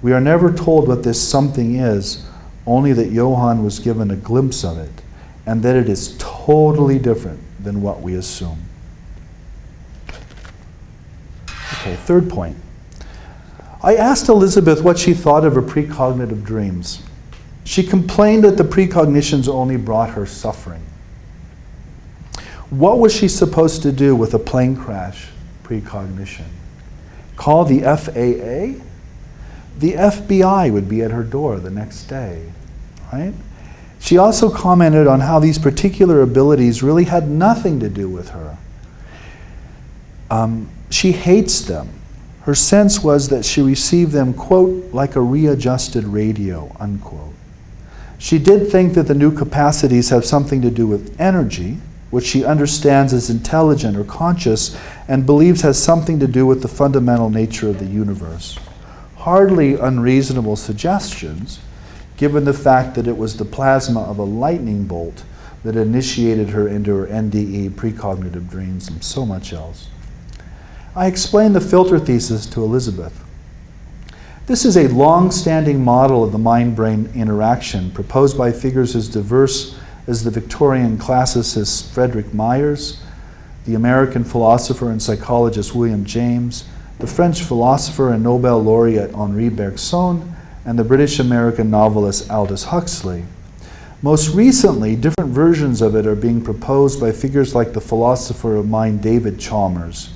We are never told what this something is, only that Johann was given a glimpse of it, and that it is totally different than what we assume. Okay, third point. I asked Elizabeth what she thought of her precognitive dreams. She complained that the precognitions only brought her suffering. What was she supposed to do with a plane crash precognition? Call the FAA? The FBI would be at her door the next day, right? She also commented on how these particular abilities really had nothing to do with her. She hates them. Her sense was that she received them, quote, like a readjusted radio, unquote. She did think that the new capacities have something to do with energy, which she understands as intelligent or conscious, and believes has something to do with the fundamental nature of the universe. Hardly unreasonable suggestions, given the fact that it was the plasma of a lightning bolt that initiated her into her NDE, precognitive dreams, and so much else. I explained the filter thesis to Elizabeth. This is a long-standing model of the mind-brain interaction proposed by figures as diverse as the Victorian classicist Frederick Myers, the American philosopher and psychologist William James, the French philosopher and Nobel laureate Henri Bergson, and the British-American novelist Aldous Huxley. Most recently, different versions of it are being proposed by figures like the philosopher of mind David Chalmers,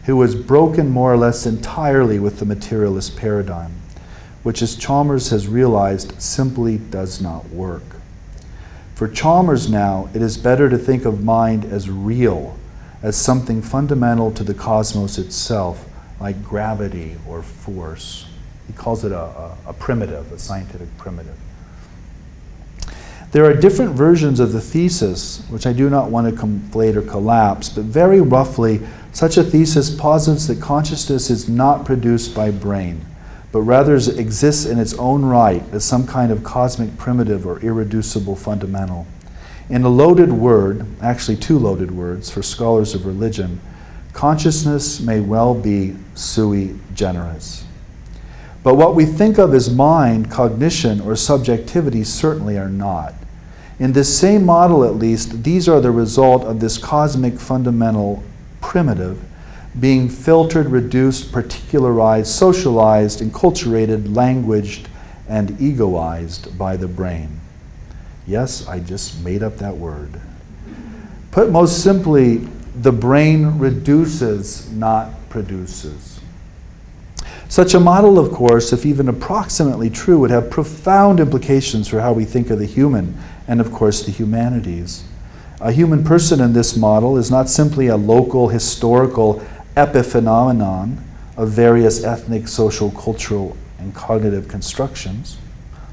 who was broken more or less entirely with the materialist paradigm, which, as Chalmers has realized, simply does not work. For Chalmers now, it is better to think of mind as real, as something fundamental to the cosmos itself, like gravity or force. He calls it a primitive, a scientific primitive. There are different versions of the thesis, which I do not want to conflate or collapse, but very roughly, such a thesis posits that consciousness is not produced by brain, but rather exists in its own right as some kind of cosmic primitive or irreducible fundamental. In a loaded word, actually two loaded words for scholars of religion, consciousness may well be sui generis. But what we think of as mind, cognition, or subjectivity certainly are not. In this same model, at least, these are the result of this cosmic fundamental primitive being filtered, reduced, particularized, socialized, enculturated, languaged, and egoized by the brain. Yes, I just made up that word. Put most simply, the brain reduces, not produces. Such a model, of course, if even approximately true, would have profound implications for how we think of the human and, of course, the humanities. A human person in this model is not simply a local, historical epiphenomenon of various ethnic, social, cultural, and cognitive constructions,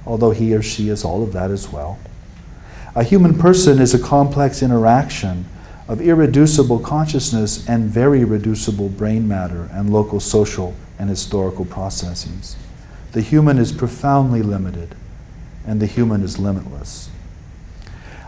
although he or she is all of that as well. A human person is a complex interaction of irreducible consciousness and very reducible brain matter and local social and historical processes. The human is profoundly limited, and the human is limitless.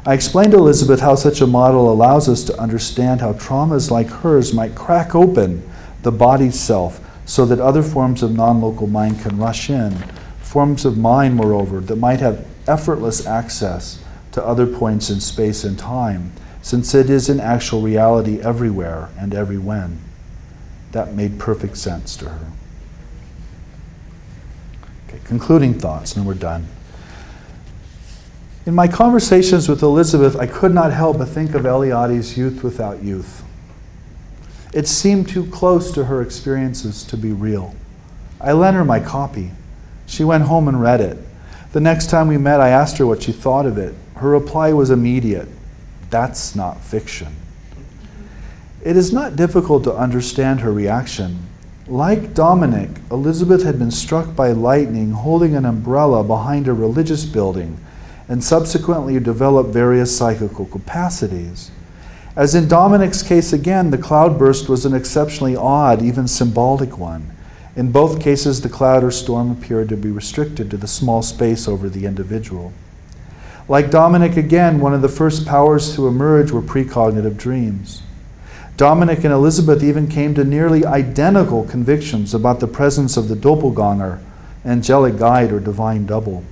I explained to Elizabeth how such a model allows us to understand how traumas like hers might crack open the body's self so that other forms of non-local mind can rush in, forms of mind, moreover, that might have effortless access to other points in space and time, since it is in actual reality everywhere and every when. That made perfect sense to her. Okay, concluding thoughts, and we're done. In my conversations with Elizabeth, I could not help but think of Eliade's Youth Without Youth. It seemed too close to her experiences to be real. I lent her my copy. She went home and read it. The next time we met, I asked her what she thought of it. Her reply was immediate. That's not fiction. It is not difficult to understand her reaction. Like Dominic, Elizabeth had been struck by lightning holding an umbrella behind a religious building and subsequently developed various psychical capacities. As in Dominic's case again, the cloudburst was an exceptionally odd, even symbolic one. In both cases, the cloud or storm appeared to be restricted to the small space over the individual. Like Dominic again, one of the first powers to emerge were precognitive dreams. Dominic and Elizabeth even came to nearly identical convictions about the presence of the doppelganger, angelic guide or divine double.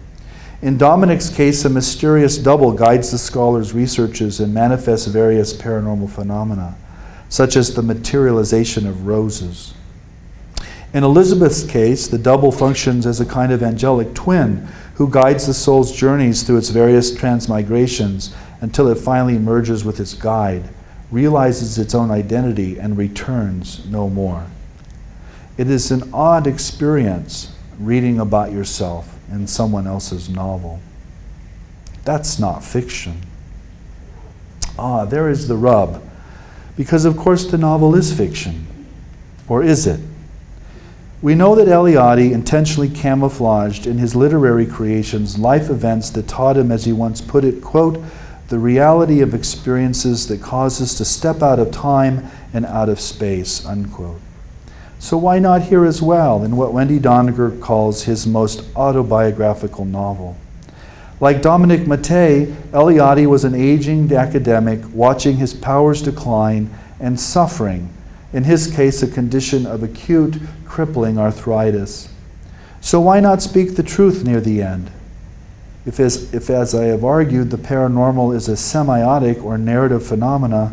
In Dominic's case, a mysterious double guides the scholar's researches and manifests various paranormal phenomena, such as the materialization of roses. In Elizabeth's case, the double functions as a kind of angelic twin who guides the soul's journeys through its various transmigrations until it finally merges with its guide, realizes its own identity, and returns no more. It is an odd experience reading about yourself in someone else's novel. That's not fiction. There is the rub. Because of course the novel is fiction. Or is it? We know that Eliade intentionally camouflaged in his literary creations life events that taught him, as he once put it, quote, the reality of experiences that cause us to step out of time and out of space, unquote. So why not here as well, in what Wendy Doniger calls his most autobiographical novel? Like Dominic Mattei, Eliade was an aging academic watching his powers decline and suffering, in his case a condition of acute, crippling arthritis. So why not speak the truth near the end? If as I have argued, the paranormal is a semiotic or narrative phenomena,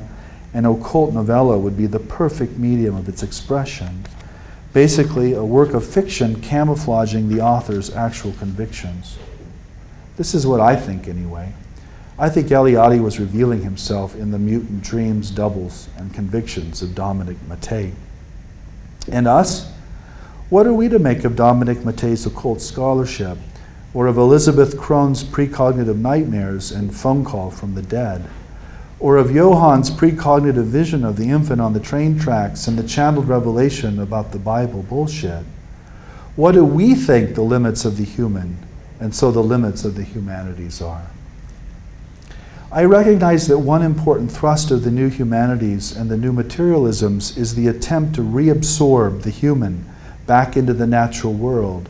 an occult novella would be the perfect medium of its expression. Basically, a work of fiction camouflaging the author's actual convictions. This is what I think anyway. I think Eliade was revealing himself in the mutant dreams, doubles, and convictions of Dominic Mattei. And us? What are we to make of Dominic Mattei's occult scholarship, or of Elizabeth Krohn's precognitive nightmares and phone call from the dead, or of Johann's precognitive vision of the infant on the train tracks and the channeled revelation about the Bible bullshit? What do we think the limits of the human, and so the limits of the humanities are? I recognize that one important thrust of the new humanities and the new materialisms is the attempt to reabsorb the human back into the natural world,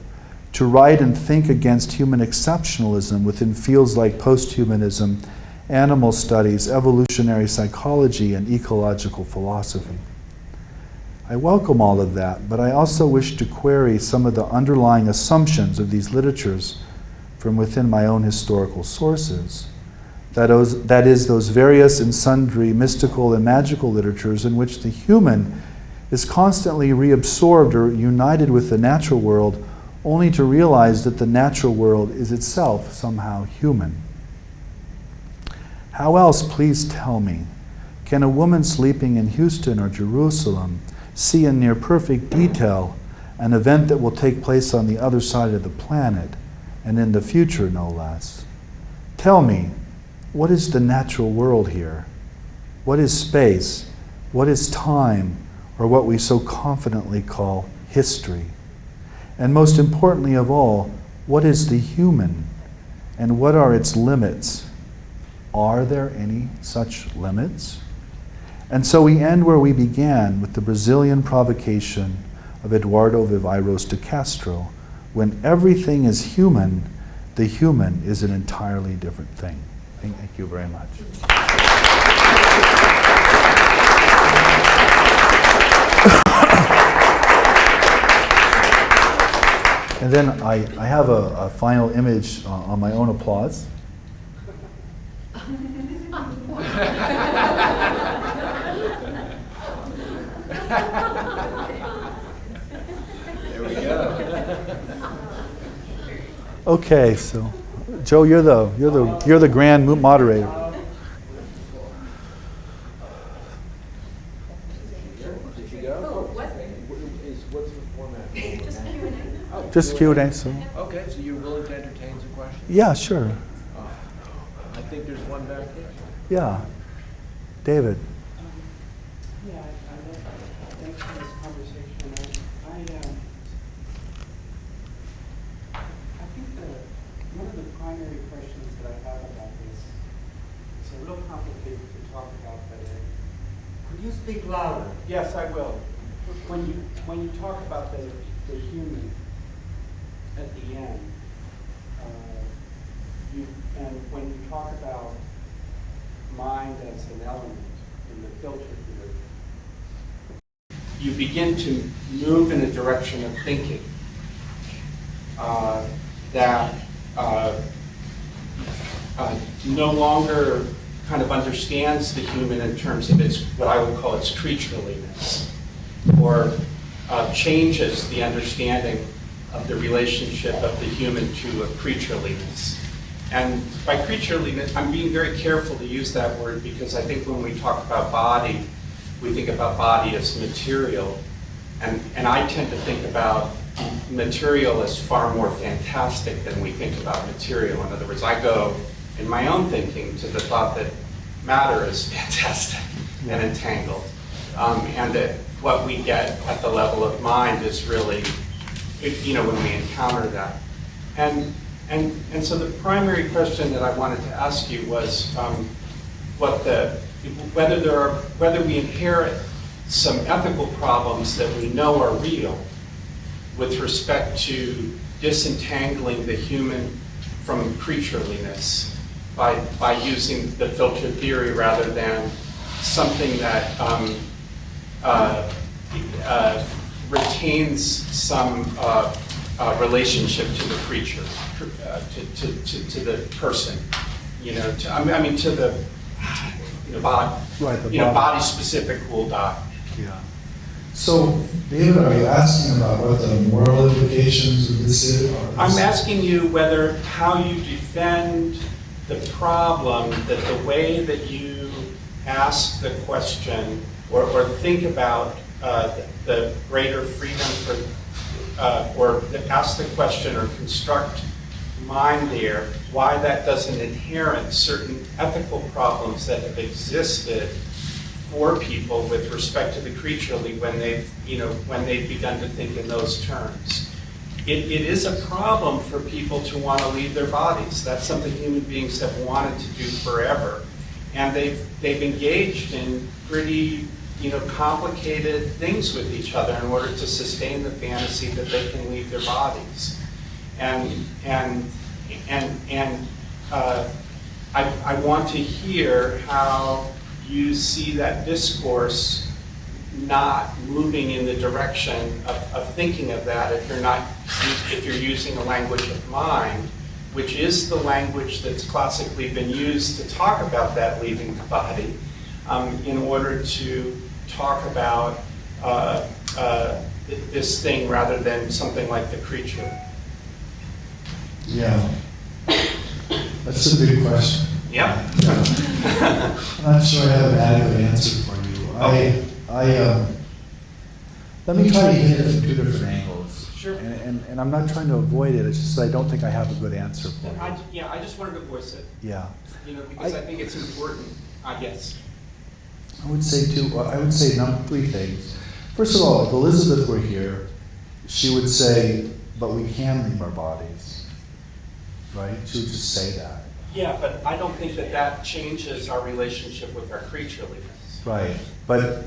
to write and think against human exceptionalism within fields like posthumanism, animal studies, evolutionary psychology, and ecological philosophy. I welcome all of that, but I also wish to query some of the underlying assumptions of these literatures from within my own historical sources. That is, those various and sundry mystical and magical literatures in which the human is constantly reabsorbed or united with the natural world, only to realize that the natural world is itself somehow human. How else, please tell me, can a woman sleeping in Houston or Jerusalem see in near perfect detail an event that will take place on the other side of the planet, and in the future no less? Tell me, what is the natural world here? What is space? What is time? Or what we so confidently call history? And most importantly of all, what is the human? And what are its limits? Are there any such limits? And so we end where we began, with the Brazilian provocation of Eduardo Viveiros de Castro. When everything is human, the human is an entirely different thing. Thank you very much. And then I have a final image on my own applause. There we go. Okay, so Joe, you're the grand moderator. Did you go? What's the format? Just Q&A. Just Q&A. So Okay, so you're willing to entertain some questions? yeah, sure. I think there's one back there. Yeah, David. Yeah, thanks for this conversation. I think one of the primary questions that I have about this is a little complicated to talk about, but Could you speak louder? yes, I will. When you talk about the human at the end, and when you talk about mind as an element in the filter theory, you begin to move in a direction of thinking that no longer kind of understands the human in terms of its, what I would call its creatureliness, or changes the understanding of the relationship of the human to a creatureliness. And by creatureliness, I'm being very careful to use that word because I think when we talk about body, we think about body as material. And I tend to think about material as far more fantastic than we think about material. In other words, I go in my own thinking to the thought that matter is fantastic and entangled. And that what we get at the level of mind is really when we encounter that. And so the primary question that I wanted to ask you was whether we inherit some ethical problems that we know are real with respect to disentangling the human from creatureliness by using the filter theory rather than something that retains some relationship to the creature, to the person, to the body, Right, the body. body-specific will die. Yeah. So, David, are you asking about what the moral implications of this is? I'm asking you how you defend the problem that the way that you ask the question or think about the greater freedom for, or ask the question or construct mind there, why that doesn't inherit certain ethical problems that have existed for people with respect to the creaturely when they've begun to think in those terms. It is a problem for people to want to leave their bodies. That's something human beings have wanted to do forever. And they've engaged in pretty complicated things with each other in order to sustain the fantasy that they can leave their bodies. I want to hear how you see that discourse not moving in the direction of thinking of that if you're using a language of mind, which is the language that's classically been used to talk about that leaving the body, in order to talk about this thing rather than something like the creature. Yeah. That's a big question. Yeah. I'm not sure I have an adequate answer for you. Okay. Let me try to hit it from two different angles. Sure. And I'm not trying to avoid it, it's just that I don't think I have a good answer for you. I just wanted to voice it, Yeah. because I think it's important, I guess. I would say three things. First of all, if Elizabeth were here, she would say, but we can leave our bodies, right? She would just say that. Yeah, but I don't think that changes our relationship with our creatureliness. Right, but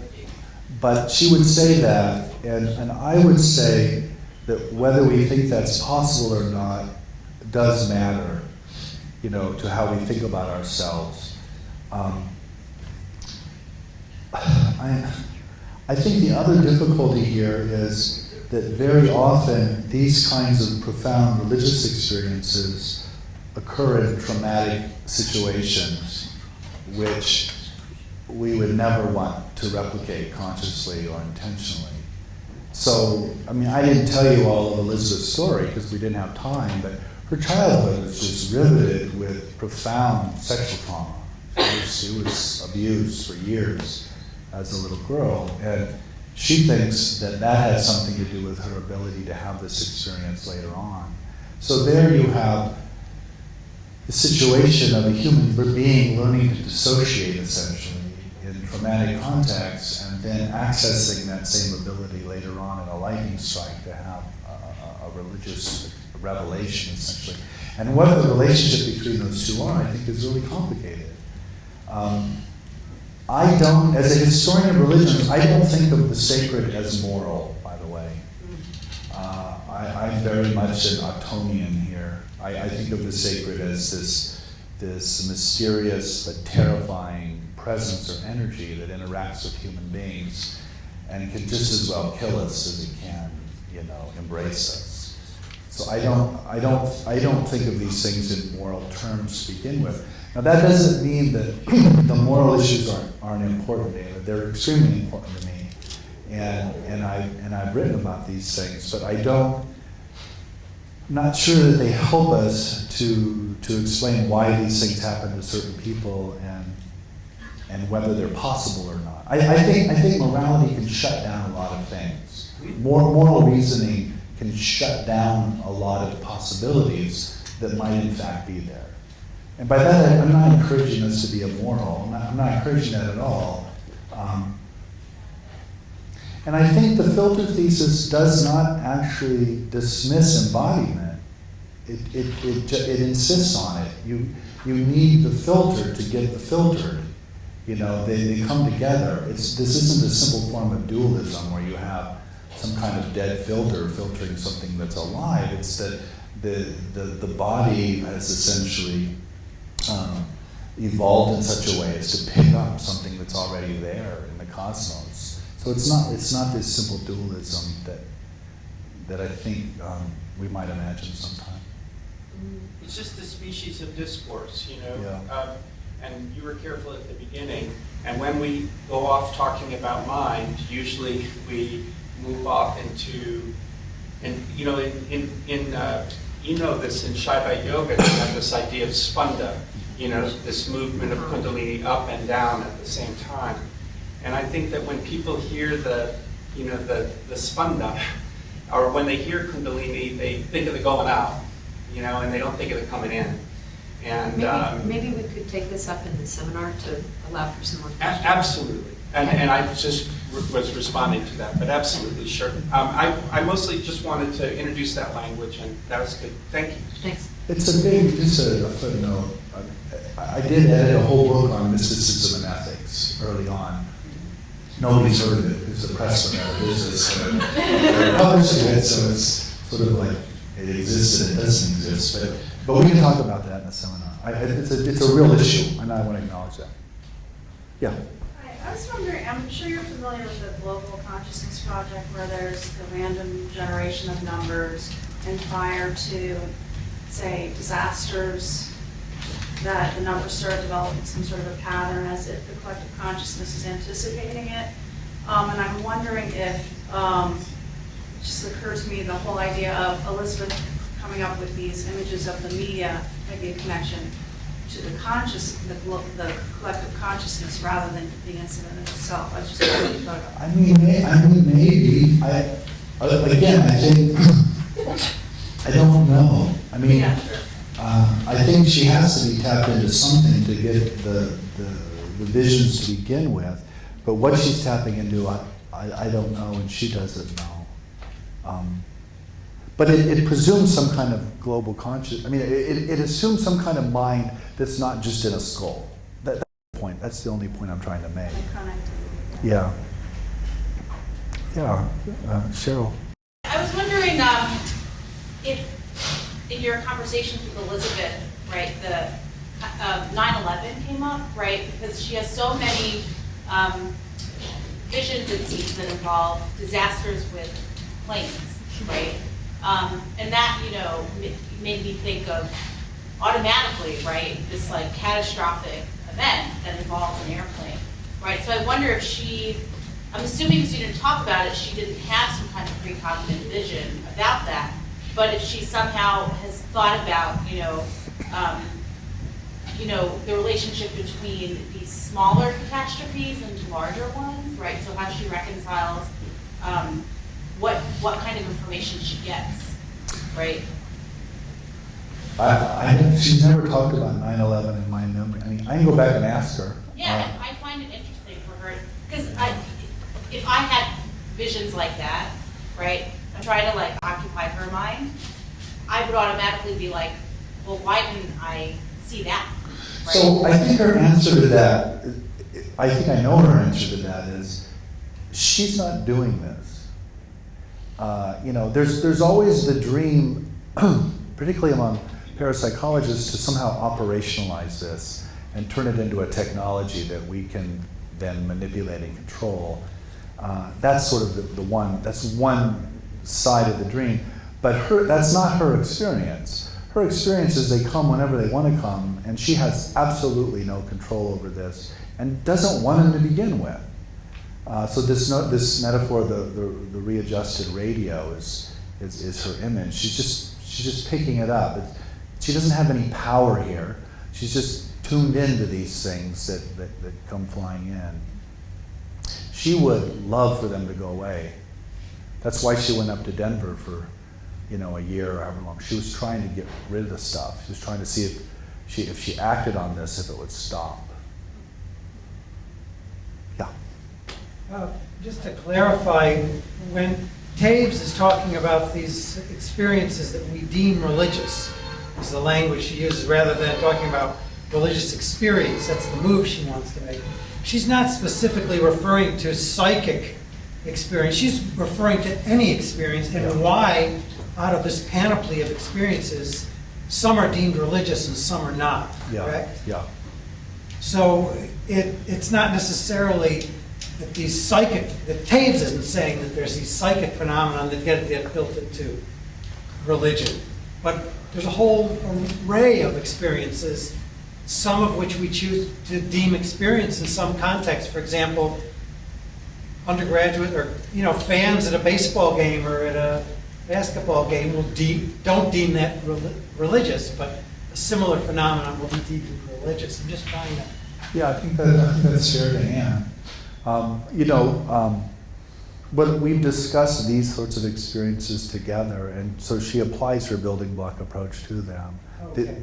she would say that, and I would say that whether we think that's possible or not does matter, to how we think about ourselves. I think the other difficulty here is that very often these kinds of profound religious experiences occur in traumatic situations which we would never want to replicate consciously or intentionally. So, I didn't tell you all of Elizabeth's story because we didn't have time, but her childhood was just riveted with profound sexual trauma. She was abused for years as a little girl, and she thinks that has something to do with her ability to have this experience later on. So there you have the situation of a human being learning to dissociate essentially in traumatic contexts and then accessing that same ability later on in a lightning strike to have a religious revelation essentially. And what the relationship between those two are, I think, is really complicated. As a historian of religions, I don't think of the sacred as moral, by the way. I'm very much an Ottonian here. I think of the sacred as this mysterious but terrifying presence or energy that interacts with human beings and can just as well kill us as it can, embrace us. So I don't think of these things in moral terms to begin with. Now that doesn't mean that the moral issues aren't important, David. They're extremely important to me, and I've written about these things, but I'm not sure that they help us to explain why these things happen to certain people and whether they're possible or not. I think morality can shut down a lot of things. Moral reasoning can shut down a lot of possibilities that might in fact be there. And by that, I'm not encouraging us to be immoral. I'm not encouraging that at all. And I think the filter thesis does not actually dismiss embodiment. It insists on it. You need the filter to get the filtered. You know, they come together. This isn't a simple form of dualism where you have some kind of dead filter filtering something that's alive. It's that the body has essentially evolved in such a way as to pick up something that's already there in the cosmos. So it's not this simple dualism that I think we might imagine sometime. It's just a species of discourse, you know? Yeah. And you were careful at the beginning. And when we go off talking about mind, usually we move off into, and you know, you know this in Shiva Yoga, you have this idea of spanda, you know, this movement of Kundalini up and down at the same time. And I think that when people hear the spanda, or when they hear Kundalini, they think of the going out, you know, and they don't think of it coming in. And Maybe we could take this up in the seminar to allow for some more questions. absolutely. And I just was responding to that, but absolutely, sure. I mostly just wanted to introduce that language, and that was good. Thank you. Thanks. It's just a footnote. I did edit a whole book on mysticism and ethics early on. Nobody's heard of it because the press went out of business. They're publishing it, so it's sort of like it exists and it doesn't exist. But we can talk about that in a seminar. It's a real issue, and I want to acknowledge that. Yeah. I was wondering, I'm sure you're familiar with the Global Consciousness Project, where there's the random generation of numbers, and prior to, say, disasters, that the numbers start developing some sort of a pattern as if the collective consciousness is anticipating it. And I'm wondering if, it just occurred to me, the whole idea of Elizabeth coming up with these images of the media might be a connection to the collective consciousness rather than the incident itself. I was just wondering about it. I mean, maybe. Again, I think I don't know. I mean, Yeah. I think she has to be tapped into something to get the visions to begin with. But what she's tapping into, I don't know, and she doesn't know. But it presumes some kind of global conscious. I mean, it assumes some kind of mind that's not just in a skull. That's the point. That's the only point I'm trying to make. Like connectivity. Yeah. Yeah. Cheryl. I was wondering if in your conversations with Elizabeth, right, the 9/11 came up, right, because she has so many visions and scenes that involve disasters with planes, right? And that, you know, made me think of automatically, right, this like catastrophic event that involves an airplane, right? So I wonder if I'm assuming because you didn't talk about it, she didn't have some kind of precognitive vision about that, but if she somehow has thought about, the relationship between these smaller catastrophes and larger ones, right? So how she reconciles what kind of information she gets, right? She's never talked about 9/11 in my memory. I mean, I can go back and ask her. Yeah, I find it interesting for her, because if I had visions like that, right, I'm trying to like occupy her mind, I would automatically be like, well, why didn't I see that? Right? So I think her answer to that, I think I know her answer to that is, she's not doing this. There's always the dream, particularly among parapsychologists, to somehow operationalize this and turn it into a technology that we can then manipulate and control. That's sort of that's one side of the dream, but that's not her experience. Her experience is they come whenever they want to come, and she has absolutely no control over this and doesn't want them to begin with. So this metaphor of the readjusted radio is her image. She's just picking it up. She doesn't have any power here. She's just tuned into these things that come flying in. She would love for them to go away. That's why she went up to Denver for a year or however long. She was trying to get rid of the stuff. She was trying to see if she acted on this, if it would stop. Yeah. Just to clarify, when Taves is talking about these experiences that we deem religious, is the language she uses rather than talking about religious experience, that's the move she wants to make. She's not specifically referring to psychic experience, she's referring to any experience and why out of this panoply of experiences, some are deemed religious and some are not, correct? Yeah. So it's not necessarily that these psychic, that Taves isn't saying that there's these psychic phenomena that get built into religion. But there's a whole array of experiences, some of which we choose to deem experience in some context. For example, undergraduate or fans at a baseball game or at a basketball game don't deem that religious, but a similar phenomenon will be deemed religious. I'm just trying to. Yeah, I think that's fair to Anne. But we've discussed these sorts of experiences together, and so she applies her building block approach to them. Okay.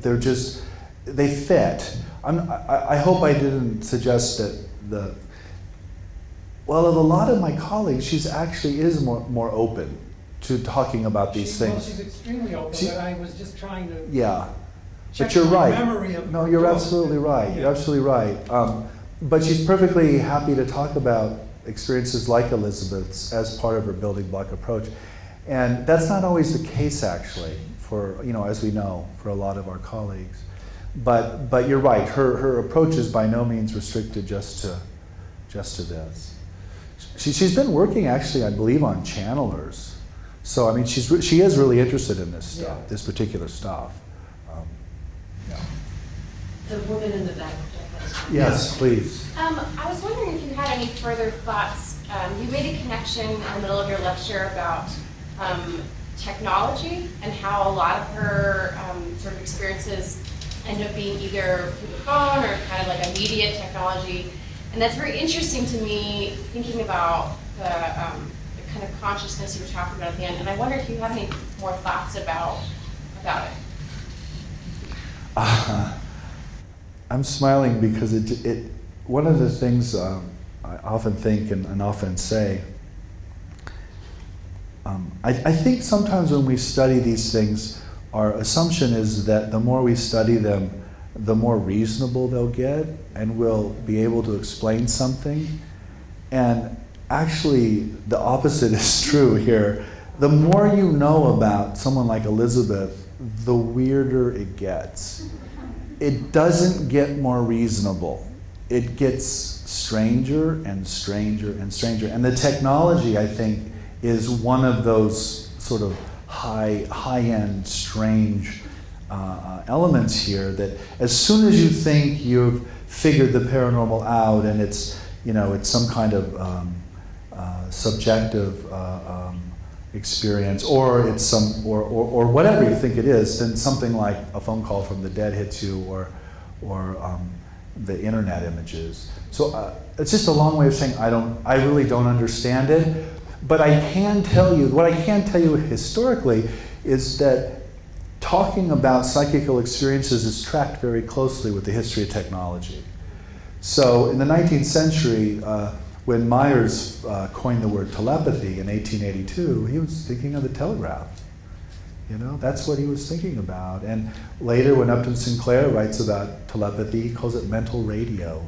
They fit. I hope I didn't suggest that a lot of my colleagues, she's actually is more open to talking about these things. Well, she's extremely open, but I was just trying to. Yeah. Check But you're my right. memory of No, you're both. absolutely right. Yeah. You're absolutely right. But she's perfectly happy to talk about experiences like Elizabeth's as part of her building block approach. And that's not always the case, actually, for, as we know, for a lot of our colleagues. But you're right. Her approach is by no means restricted just to this. She's been working, actually, I believe, on channelers. So, I mean, she is really interested in this stuff, this particular stuff. The woman in the back. Yes, please. I was wondering if you had any further thoughts. You made a connection in the middle of your lecture about technology and how a lot of her sort of experiences end up being either through the phone or kind of like immediate technology. And that's very interesting to me, thinking about the kind of consciousness you were talking about at the end. And I wonder if you have any more thoughts about it. I'm smiling because one of the things I often think and often say, I think sometimes when we study these things, our assumption is that the more we study them, the more reasonable they'll get and we'll be able to explain something. And actually, the opposite is true here. The more you know about someone like Elizabeth, the weirder it gets. It doesn't get more reasonable. It gets stranger and stranger and stranger. And the technology, I think, is one of those sort of high-end, strange elements here that as soon as you think you've figured the paranormal out and it's some kind of subjective experience, or it's or whatever you think it is, then something like a phone call from the dead hits you, or the internet images. So it's just a long way of saying I really don't understand it. But what I can tell you historically is that talking about psychical experiences is tracked very closely with the history of technology. So in the 19th century, when Myers coined the word telepathy in 1882, he was thinking of the telegraph. That's what he was thinking about. And later, when Upton Sinclair writes about telepathy, he calls it mental radio.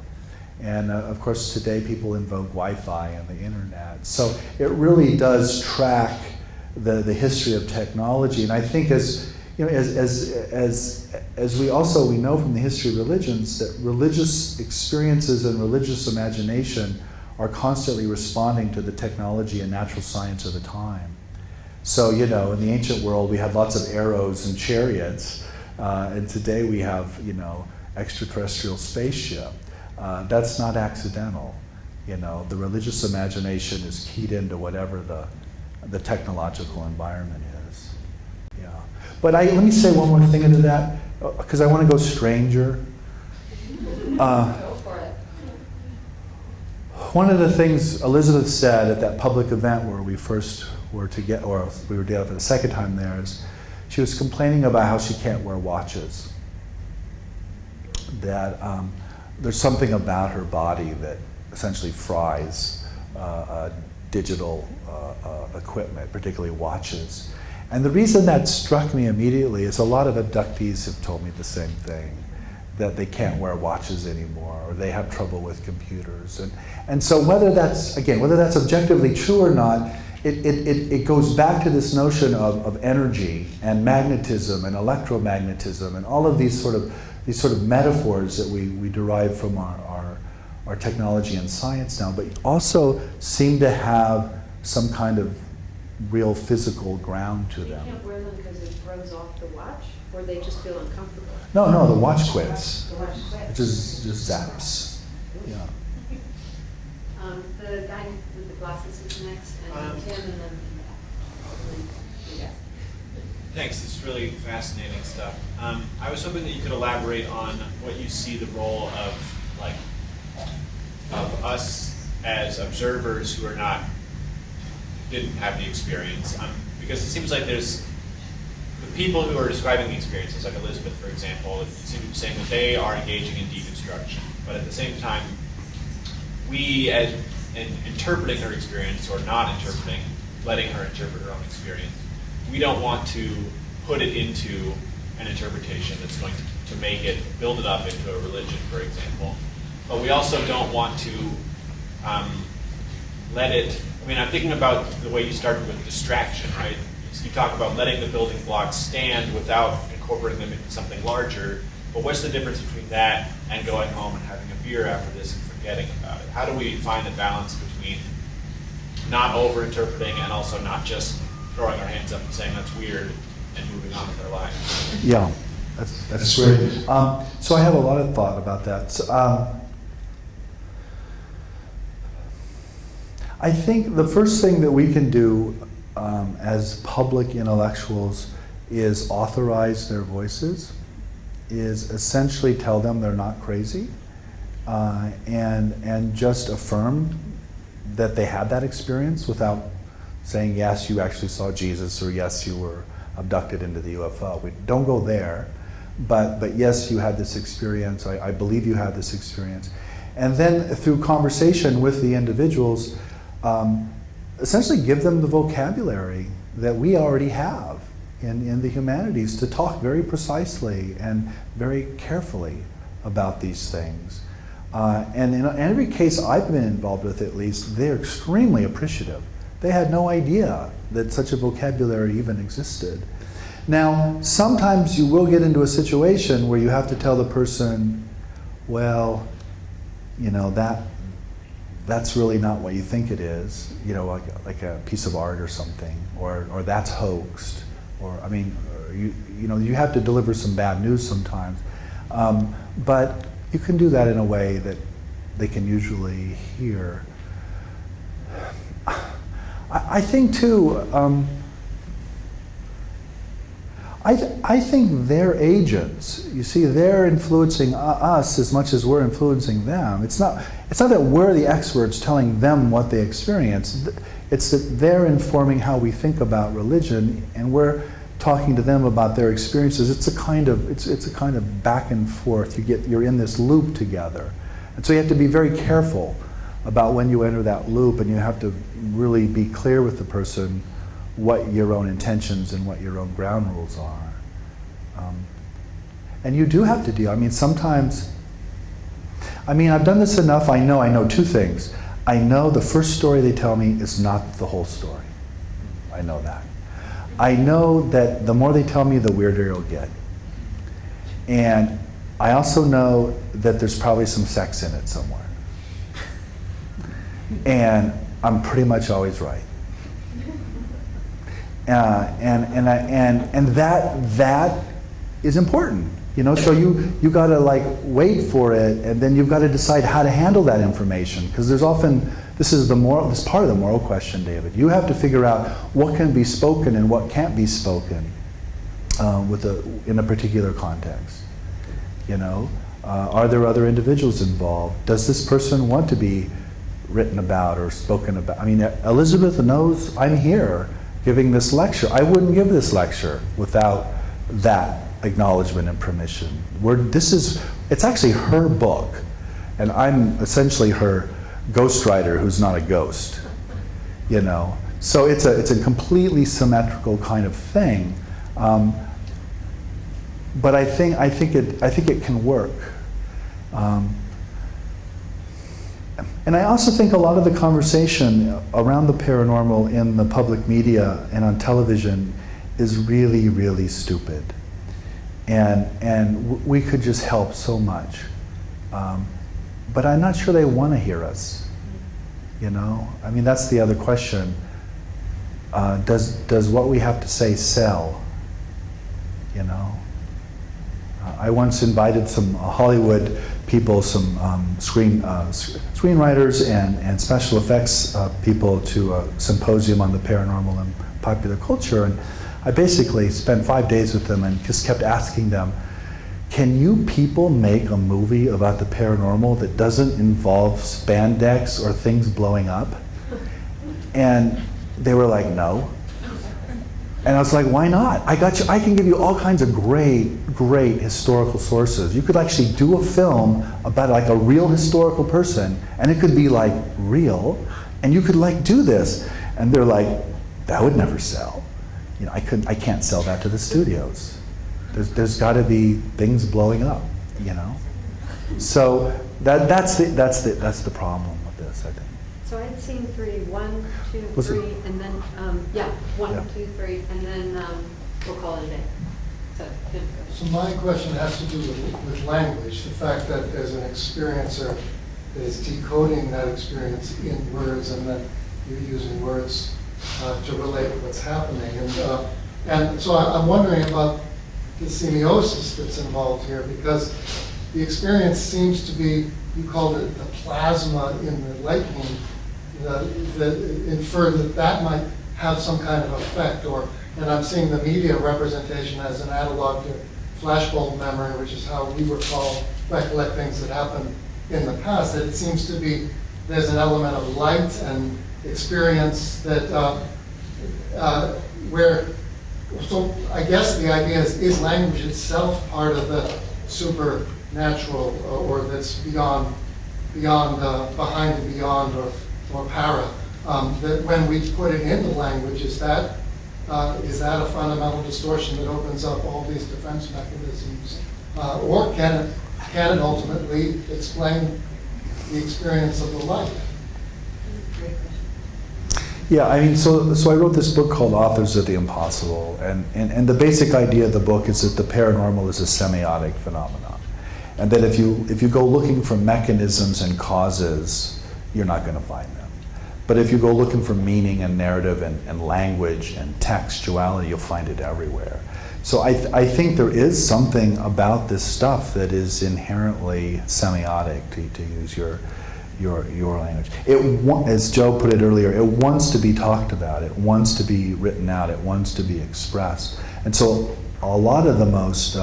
And of course, today people invoke Wi-Fi and the internet. So it really does track the history of technology. And I think as we know from the history of religions, that religious experiences and religious imagination are constantly responding to the technology and natural science of the time. So, in the ancient world, we had lots of arrows and chariots, and today we have, extraterrestrial spaceship. That's not accidental. The religious imagination is keyed into whatever the technological environment is. Yeah. But let me say one more thing into that, because I want to go stranger. Go for it. One of the things Elizabeth said at that public event where we first were together, or we were together for the second time there, is she was complaining about how she can't wear watches. That there's something about her body that essentially fries digital equipment, particularly watches. And the reason that struck me immediately is a lot of abductees have told me the same thing, that they can't wear watches anymore, or they have trouble with computers. And so whether that's, again, whether that's objectively true or not, it goes back to this notion of energy and magnetism and electromagnetism and all of these sort of metaphors that we derive from our technology and science now, but also seem to have some kind of real physical ground to They them. can't wear them because it throws off the watch, or they just feel uncomfortable? No, the watch quits. The watch It quits. just zaps. Yeah. The guy with the glasses is next, and Tim, and then you guys. Thanks, this is really fascinating stuff. I was hoping that you could elaborate on what you see the role of us as observers who didn't have the experience. Because it seems like there's the people who are describing the experiences, like Elizabeth, for example, seem to be saying that they are engaging in deconstruction. But at the same time, we, as in interpreting her experience or not interpreting, letting her interpret her own experience, we don't want to put it into an interpretation that's going to make it, build it up into a religion, for example. But we also don't want to let it, I mean, I'm thinking about the way you started with distraction, right? You talk about letting the building blocks stand without incorporating them into something larger, but what's the difference between that and going home and having a beer after this and forgetting about it? How do we find the balance between not over-interpreting and also not just throwing our hands up and saying that's weird and moving on with our lives? Yeah, that's great. So I have a lot of thought about that. So, I think the first thing that we can do as public intellectuals is authorize their voices, is essentially tell them they're not crazy, and just affirm that they had that experience without saying, yes, you actually saw Jesus, or yes, you were abducted into the UFO. We don't go there, but yes, you had this experience. I believe you had this experience. And then through conversation with the individuals, essentially give them the vocabulary that we already have in the humanities to talk very precisely and very carefully about these things. And in every case I've been involved with, at least, they're extremely appreciative. They had no idea that such a vocabulary even existed. Now, sometimes you will get into a situation where you have to tell the person, well, you know, that's really not what you think it is, you know, like a piece of art or something, or that's hoaxed, or, I mean, you know, you have to deliver some bad news sometimes. But you can do that in a way that they can usually hear. I think too, I think they're agents. You see, they're influencing us as much as we're influencing them. It's not that we're the experts telling them what they experience. It's that they're informing how we think about religion, and we're talking to them about their experiences. It's a kind of back and forth. You're in this loop together, and so you have to be very careful about when you enter that loop, and you have to really be clear with the person what your own intentions and what your own ground rules are. And you do have to deal. I mean, sometimes, I've done this enough. I know two things. I know the first story they tell me is not the whole story. I know that. I know that the more they tell me, the weirder it'll get. And I also know that there's probably some sex in it somewhere. And I'm pretty much always right. And that is important, you know. So you got to like wait for it, and then you've got to decide how to handle that information, because there's often this is part of the moral question, David. You have to figure out what can be spoken and what can't be spoken in a particular context. You know, are there other individuals involved? Does this person want to be written about or spoken about? I mean, Elizabeth knows I'm here giving this lecture. I wouldn't give this lecture without that acknowledgement and permission. It's actually her book, and I'm essentially her ghostwriter who's not a ghost, you know? So it's a completely symmetrical kind of thing. But I think it can work. And I also think a lot of the conversation around the paranormal in the public media and on television is really, really stupid. And we could just help so much. But I'm not sure they want to hear us, you know? I mean, that's the other question. Does what we have to say sell, you know? I once invited some Hollywood people, some screenwriters and special effects people to a symposium on the paranormal and popular culture. And I basically spent 5 days with them and just kept asking them, can you people make a movie about the paranormal that doesn't involve spandex or things blowing up? And they were like, no. And I was like, why not? I got you. I can give you all kinds of great historical sources. You could actually do a film about like a real historical person, and it could be like real, and you could like do this. And they're like, that would never sell. You know, I can't sell that to the studios. There's got to be things blowing up, you know. So that's the problem with this, I think. So I had seen 3, 1, 2, Was it- 3, and then, yeah, 1, Yeah. 2, 3, and then we'll call it a day. So, good. So my question has to do with language, the fact that as an experiencer that is decoding that experience in words and then you're using words to relate what's happening. And so I'm wondering about the semiosis that's involved here, because the experience seems to be, you called it the plasma in the lightning, infer that might have some kind of effect, and I'm seeing the media representation as an analog to flashbulb memory, which is how we recollect things that happened in the past, that it seems to be, there's an element of light and experience that, so I guess the idea is language itself part of the supernatural, or that's behind and beyond, or para, that when we put it into language, is that a fundamental distortion that opens up all these defense mechanisms? Or can it ultimately explain the experience of the life? Yeah, I mean, so I wrote this book called Authors of the Impossible, and the basic idea of the book is that the paranormal is a semiotic phenomenon, and that if you go looking for mechanisms and causes, you're not going to find them. But if you go looking for meaning and narrative and language and textuality, you'll find it everywhere. So I think there is something about this stuff that is inherently semiotic, to use your language. As Joe put it earlier, it wants to be talked about, it wants to be written out, it wants to be expressed. And so a lot of the most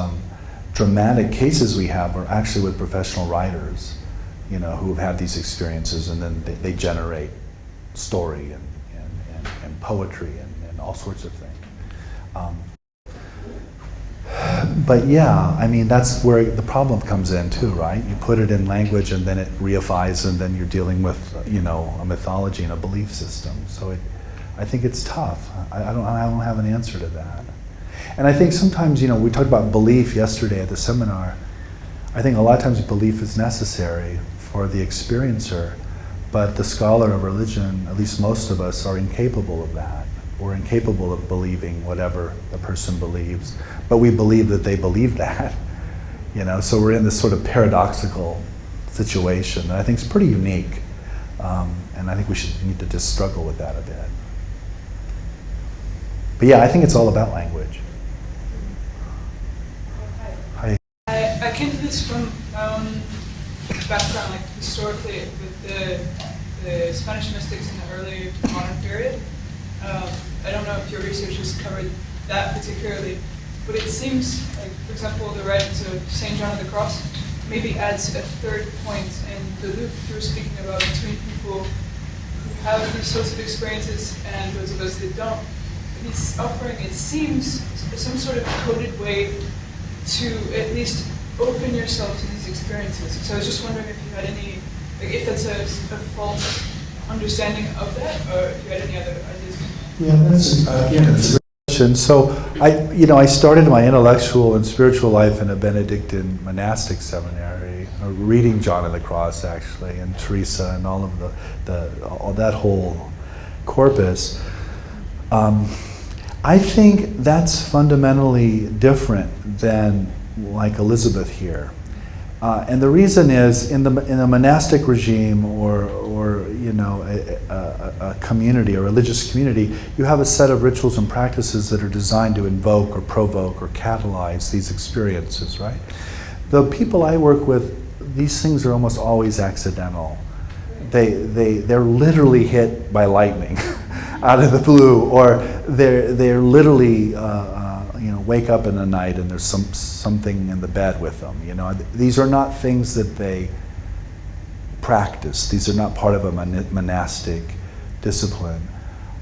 dramatic cases we have are actually with professional writers, you know, who have had these experiences, and then they generate story and poetry and all sorts of things. But yeah, I mean, that's where the problem comes in too, right? You put it in language and then it reifies, and then you're dealing with, you know, a mythology and a belief system. So I think it's tough. I don't have an answer to that. And I think sometimes, you know, we talked about belief yesterday at the seminar. I think a lot of times belief is necessary for the experiencer, but the scholar of religion, at least most of us, are incapable of that. We're incapable of believing whatever the person believes, but we believe that they believe that, you know. So we're in this sort of paradoxical situation that I think is pretty unique, and I think we need to just struggle with that a bit. But yeah, I think it's all about language. Hi. I came to this from background, like historically, with the Spanish mystics in the early modern period. I don't know if your research has covered that particularly, but it seems like, for example, the writings of St. John of the Cross maybe adds a third point in the loop you were speaking about between people who have these sorts of experiences and those of us that don't. He's offering, it seems, some sort of coded way to at least open yourself to these experiences. So I was just wondering if you had any Like if that's a false understanding of that, or if you had any other ideas? Yeah, that's again, it's a good question. So I started my intellectual and spiritual life in a Benedictine monastic seminary, reading John of the Cross actually, and Teresa, and all of all that whole corpus. I think that's fundamentally different than like Elizabeth here. And the reason is, in a monastic regime or a community, a religious community, you have a set of rituals and practices that are designed to invoke or provoke or catalyze these experiences, right? The people I work with, these things are almost always accidental. They're literally hit by lightning out of the blue, or they're literally wake up in the night and there's something in the bed with them. These are not things that they practice. These are not part of a monastic discipline.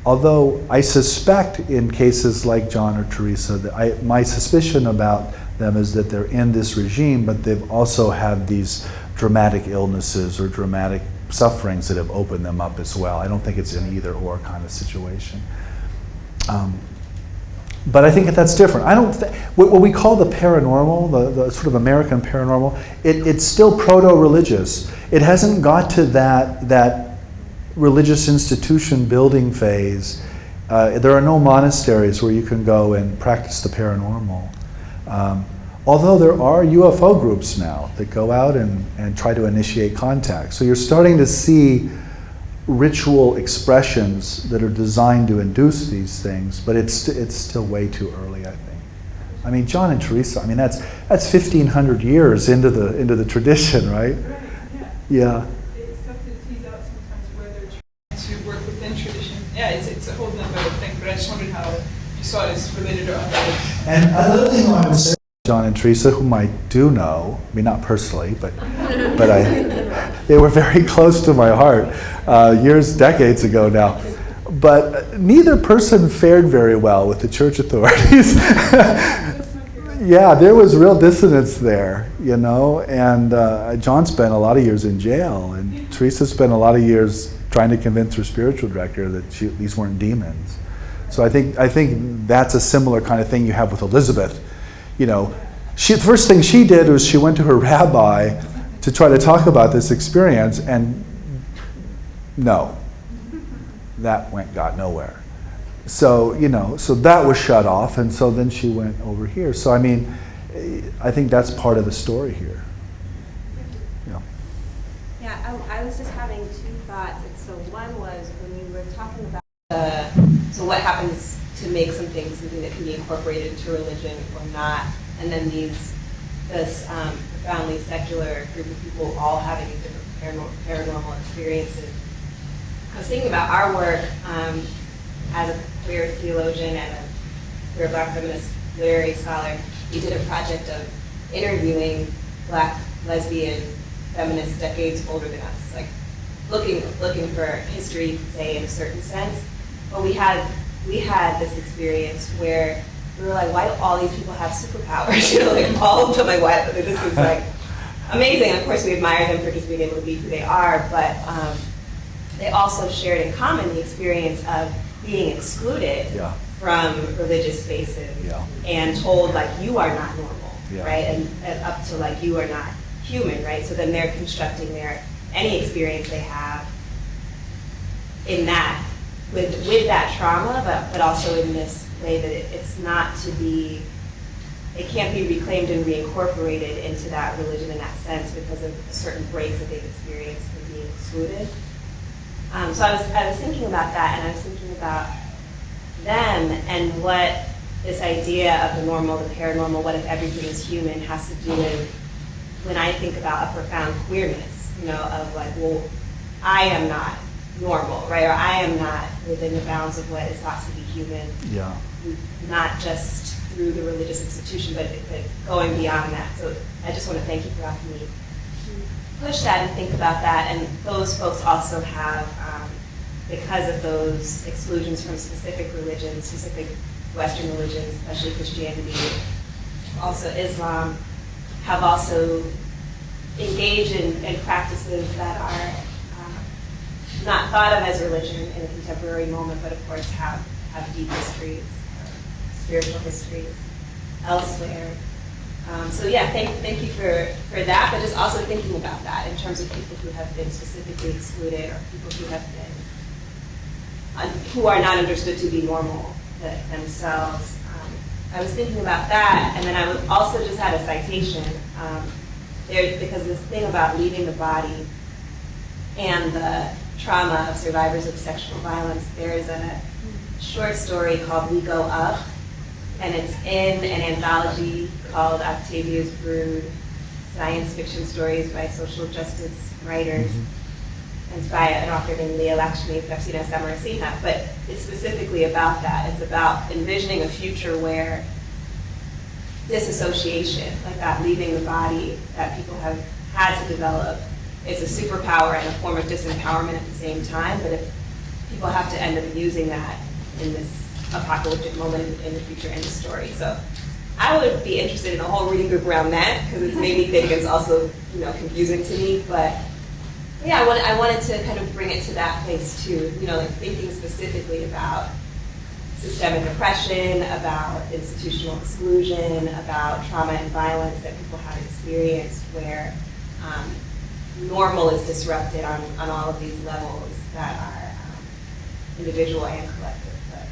Although I suspect in cases like John or Teresa, that my suspicion about them is that they're in this regime, but they've also had these dramatic illnesses or dramatic sufferings that have opened them up as well. I don't think it's an either or kind of situation. But I think that's different. I don't what we call the paranormal, the sort of American paranormal, it's still proto-religious. It hasn't got to that religious institution building phase. There are no monasteries where you can go and practice the paranormal. Although there are UFO groups now that go out and try to initiate contact. So you're starting to see ritual expressions that are designed to induce these things, but it's still way too early, I think. I mean, John and Teresa, I mean, that's 1,500 years into the tradition, right? Right, Yeah. It's tough to tease out sometimes where they're trying to work within tradition. Yeah, it's a whole nother thing, but I just wondered how you saw it as related or unrelated. And another thing I would say, John and Teresa, whom I do know, I mean, not personally, but they were very close to my heart decades ago now. But neither person fared very well with the church authorities. Yeah, there was real dissonance there, and John spent a lot of years in jail, and Teresa spent a lot of years trying to convince her spiritual director that these weren't demons. So I think that's a similar kind of thing you have with Elizabeth. The first thing she did was she went to her rabbi to try to talk about this experience, and no, that got nowhere. So, so that was shut off, and so then she went over here. So, I mean, I think that's part of the story here. Yeah, I was just having two thoughts. So one was when you were talking about so what happens to make something that can be incorporated into religion or not, and then this profoundly secular group of people all having these different paranormal experiences. I was thinking about our work as a queer theologian and a queer Black feminist literary scholar. We did a project of interviewing Black lesbian feminists decades older than us, like looking for history, you could say, in a certain sense. But we had this experience where we were like, why do all these people have superpowers? Like all of them, like why? This is like amazing. Of course, we admire them for just being able to be who they are, but they also shared in common the experience of being excluded from religious spaces and told like you are not normal, right? And up to like you are not human, right? So then they're constructing any experience they have in that with that trauma, but also in this way that it's not to be, it can't be reclaimed and reincorporated into that religion in that sense because of certain breaks that they've experienced from being excluded. So I was thinking about that, and I was thinking about them and what this idea of the normal, the paranormal, what if everything is human, has to do with when I think about a profound queerness, of like, well, I am not normal, right? Or I am not within the bounds of what is thought to be human. Yeah. Not just through the religious institution, but going beyond that. So I just want to thank you for helping me push that and think about that. And those folks also have, because of those exclusions from specific religions, specific Western religions, especially Christianity, also Islam, have also engage in practices that are not thought of as religion in a contemporary moment, but of course have deep histories, spiritual histories elsewhere. So yeah, thank you for that, but just also thinking about that in terms of people who have been specifically excluded or people who have been, who are not understood to be normal themselves. I was thinking about that, and then I would also just had a citation there, because this thing about leaving the body and the trauma of survivors of sexual violence, there is a short story called We Go Up, and it's in an anthology called Octavia's Brood, Science Fiction Stories by Social Justice Writers. And it's by an author named Leah Lakshmi Pepsina Samarasinha, but it's specifically about that. It's about envisioning a future where disassociation, like that leaving the body that people have had to develop, is a superpower and a form of disempowerment at the same time, but if people have to end up using that in this apocalyptic moment in the future in the story. So I would be interested in a whole reading group around that, because it's made me think, it's also, confusing to me, but yeah, I wanted to kind of bring it to that place too, like thinking specifically about systemic oppression, about institutional exclusion, about trauma and violence that people have experienced, where normal is disrupted on all of these levels that are individual and collective, but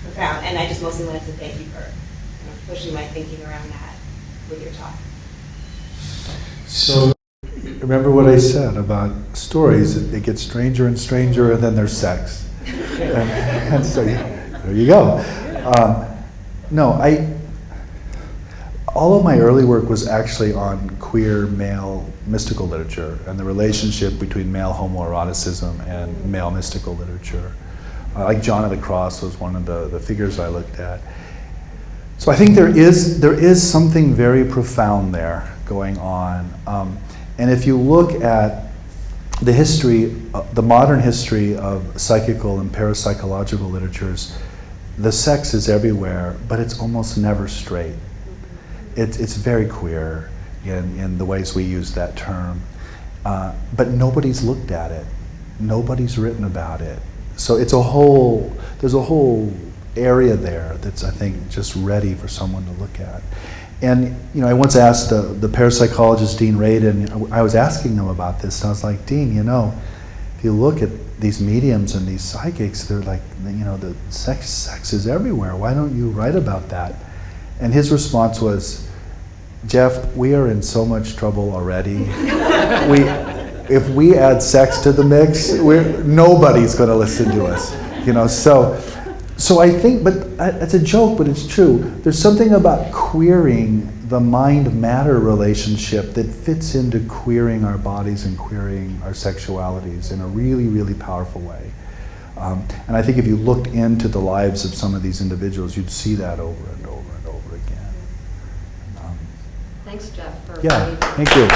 profound. And I just mostly wanted to thank you for pushing my thinking around that with your talk. So, remember what I said about stories, it gets stranger and stranger, and then there's sex. and so, there you go. All of my early work was actually on queer male mystical literature and the relationship between male homoeroticism and male mystical literature. Like John of the Cross was one of the figures I looked at. So I think there is something very profound there going on. And if you look at the history, the modern history of psychical and parapsychological literatures, the sex is everywhere, but it's almost never straight. It's very queer in the ways we use that term. But nobody's looked at it. Nobody's written about it. So there's a whole area there that's, I think, just ready for someone to look at. And I once asked the parapsychologist Dean Radin, I was asking him about this, and I was like, Dean, if you look at these mediums and these psychics, they're like, the sex is everywhere. Why don't you write about that? And his response was, Jeff, we are in so much trouble already. If we add sex to the mix, nobody's going to listen to us. So I think, but it's a joke, but it's true. There's something about queering the mind-matter relationship that fits into queering our bodies and queering our sexualities in a really, really powerful way. And I think if you looked into the lives of some of these individuals, you'd see that over and over and over again. Thanks, Jeff, for yeah, thank you.